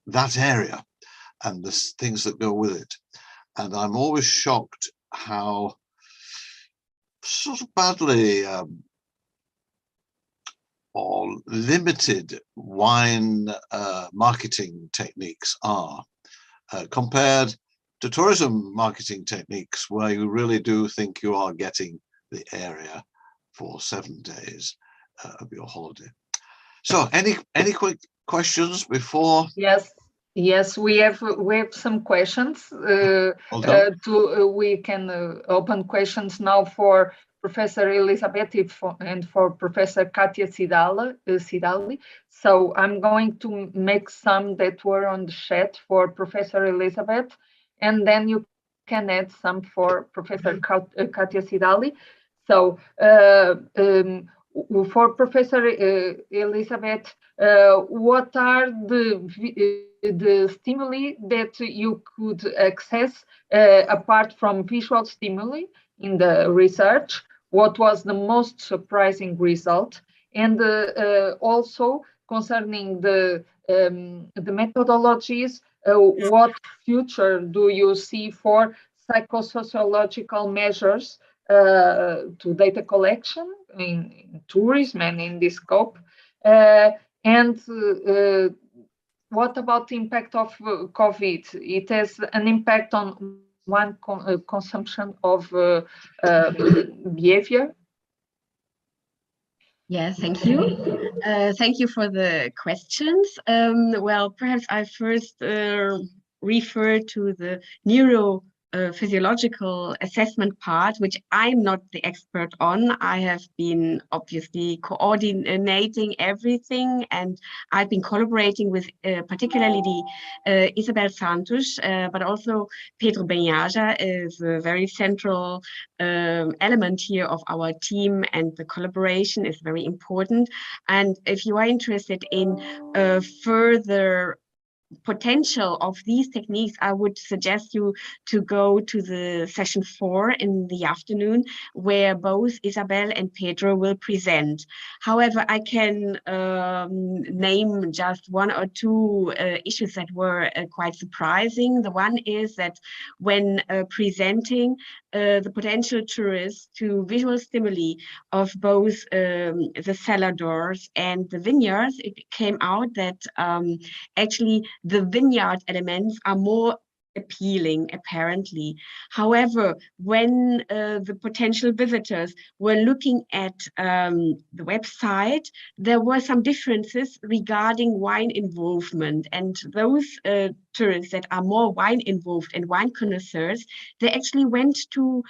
that area and the things that go with it. And I'm always shocked how sort of badly or limited wine marketing techniques are compared to tourism marketing techniques, where you really do think you are getting the area for 7 days of your holiday. So any quick questions before? Yes, we have some questions. We can open questions now for Professor Elizabeth and for Professor Katia Sidali. So I'm going to make some that were on the chat for Professor Elizabeth, and then you can add some for Professor Katia Sidali. So for Professor Elizabeth, what are the stimuli that you could access apart from visual stimuli in the research? What was the most surprising result? And also concerning the methodologies, what future do you see for psychosociological measures to data collection in tourism and in this scope? And what about the impact of COVID? It has an impact on wine consumption of behavior? Yeah, thank you. Thank you for the questions. Well, perhaps I first refer to the Neuro physiological assessment part, which I'm not the expert on. I have been obviously coordinating everything, and I've been collaborating with particularly Isabel Santos, but also Pedro Benhaja is a very central element here of our team, and the collaboration is very important. And if you are interested in further potential of these techniques, I would suggest you to go to the session 4 in the afternoon, where both Isabel and Pedro will present. However, I can name just 1 or 2 issues that were quite surprising. The one is that when presenting the potential tourists to visual stimuli of both the cellar doors and the vineyards, it came out that actually the vineyard elements are more appealing, apparently. However, when the potential visitors were looking at the website, there were some differences regarding wine involvement, and those tourists that are more wine involved and wine connoisseurs, they actually went to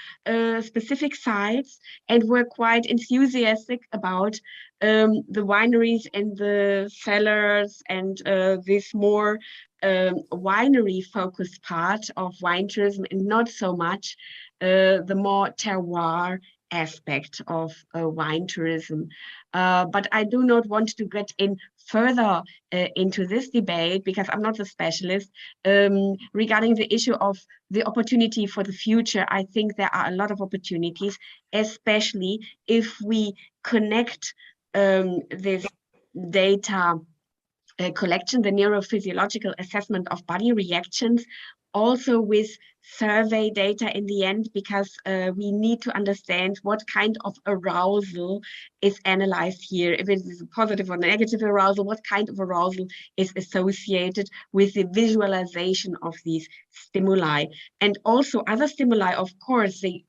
specific sites and were quite enthusiastic about the wineries and the cellars and this more winery focused part of wine tourism, and not so much the more terroir aspect of wine tourism. But I do not want to get in further into this debate because I'm not a specialist. Regarding the issue of the opportunity for the future, I think there are a lot of opportunities, especially if we connect this data collection, the neurophysiological assessment of body reactions, also with survey data in the end, because we need to understand what kind of arousal is analyzed here. If it is a positive or negative arousal, what kind of arousal is associated with the visualization of these stimuli. And also other stimuli, of course, they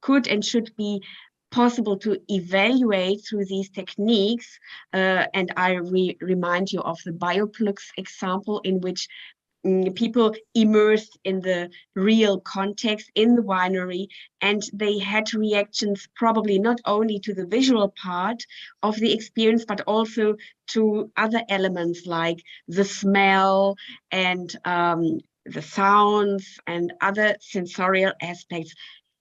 could and should be possible to evaluate through these techniques. And I remind you of the BioPlux example, in which people immersed in the real context in the winery, and they had reactions probably not only to the visual part of the experience, but also to other elements like the smell and the sounds and other sensorial aspects.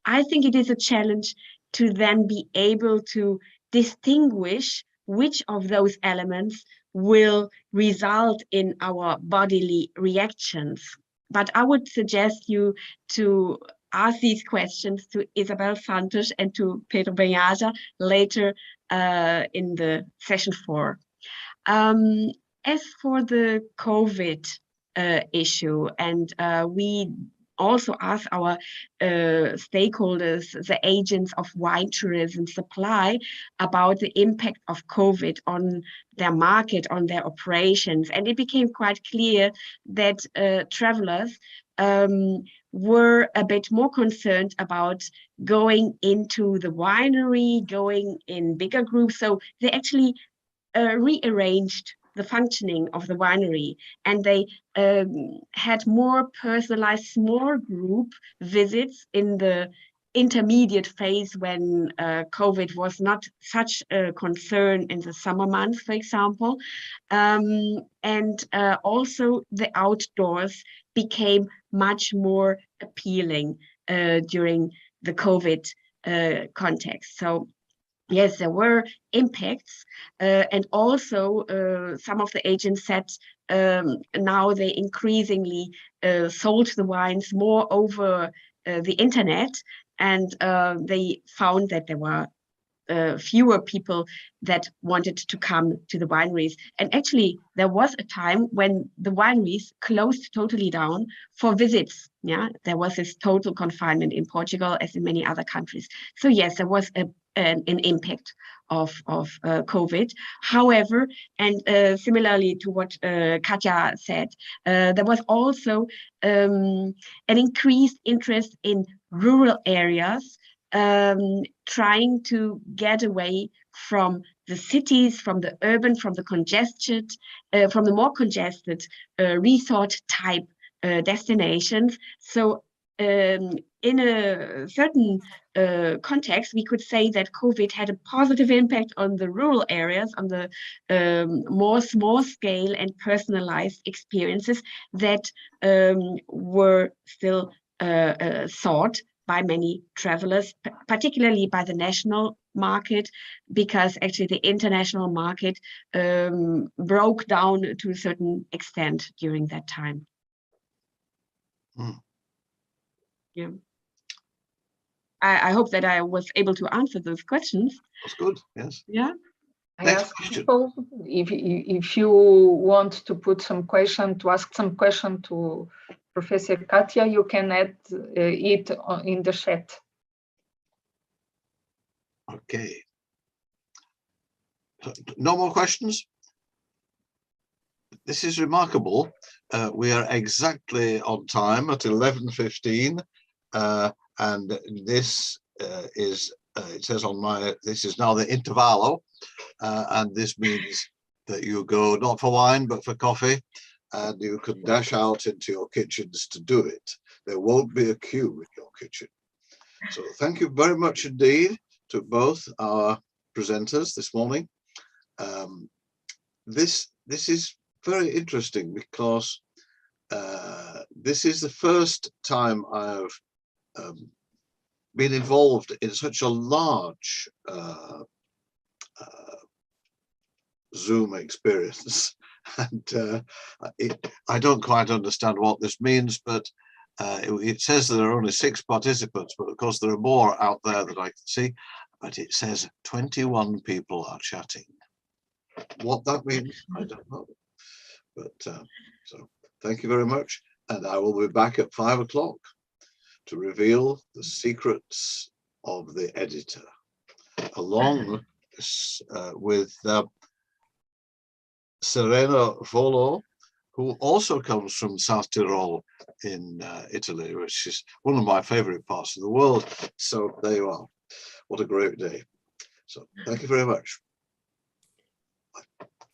I think it is a challenge to then be able to distinguish which of those elements will result in our bodily reactions. But I would suggest you to ask these questions to Isabel Santos and to Pedro Benhaja later in the session 4. As for the COVID issue, and we also ask our stakeholders, the agents of wine tourism supply, about the impact of COVID on their market, on their operations. And it became quite clear that travelers were a bit more concerned about going into the winery, going in bigger groups. So they actually rearranged the functioning of the winery, and they had more personalized small group visits in the intermediate phase when COVID was not such a concern in the summer months, for example. And also the outdoors became much more appealing during the COVID context. So yes, there were impacts, and also some of the agents said now they increasingly sold the wines more over the internet, and they found that there were fewer people that wanted to come to the wineries. And actually, there was a time when the wineries closed totally down for visits. Yeah, there was this total confinement in Portugal, as in many other countries. So yes, there was an impact of COVID. However, and similarly to what Katja said, there was also an increased interest in rural areas, trying to get away from the cities, from the urban, from the congested, from the more congested resort type destinations. So in a certain context, we could say that COVID had a positive impact on the rural areas, on the more small scale and personalized experiences that were still sought by many travelers, particularly by the national market, because actually the international market broke down to a certain extent during that time. Yeah. I hope that I was able to answer those questions. That's good, yes. Yeah. I ask people if you want to put some question, to ask some question to Professor Katja, you can add it in the chat. Okay. No more questions? this is remarkable. We are exactly on time at 11:15, and this is, it says on my, this is now the intervallo, and this means that you go not for wine, but for coffee, and you can dash out into your kitchens to do it. There won't be a queue in your kitchen. So thank you very much indeed to both our presenters this morning. This is very interesting because this is the first time I've been involved in such a large Zoom experience, and I don't quite understand what this means, but it says there are only 6 participants, but of course there are more out there that I can see, but it says 21 people are chatting. What that means, I don't know, but so thank you very much, and I will be back at 5 o'clock to reveal the secrets of the editor, along with Serena Volo, who also comes from South Tyrol in Italy, which is one of my favorite parts of the world. So there you are. What a great day. So thank you very much.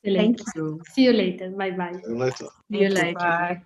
Thank you. See you later. Bye-bye. See you later. See you later. Bye.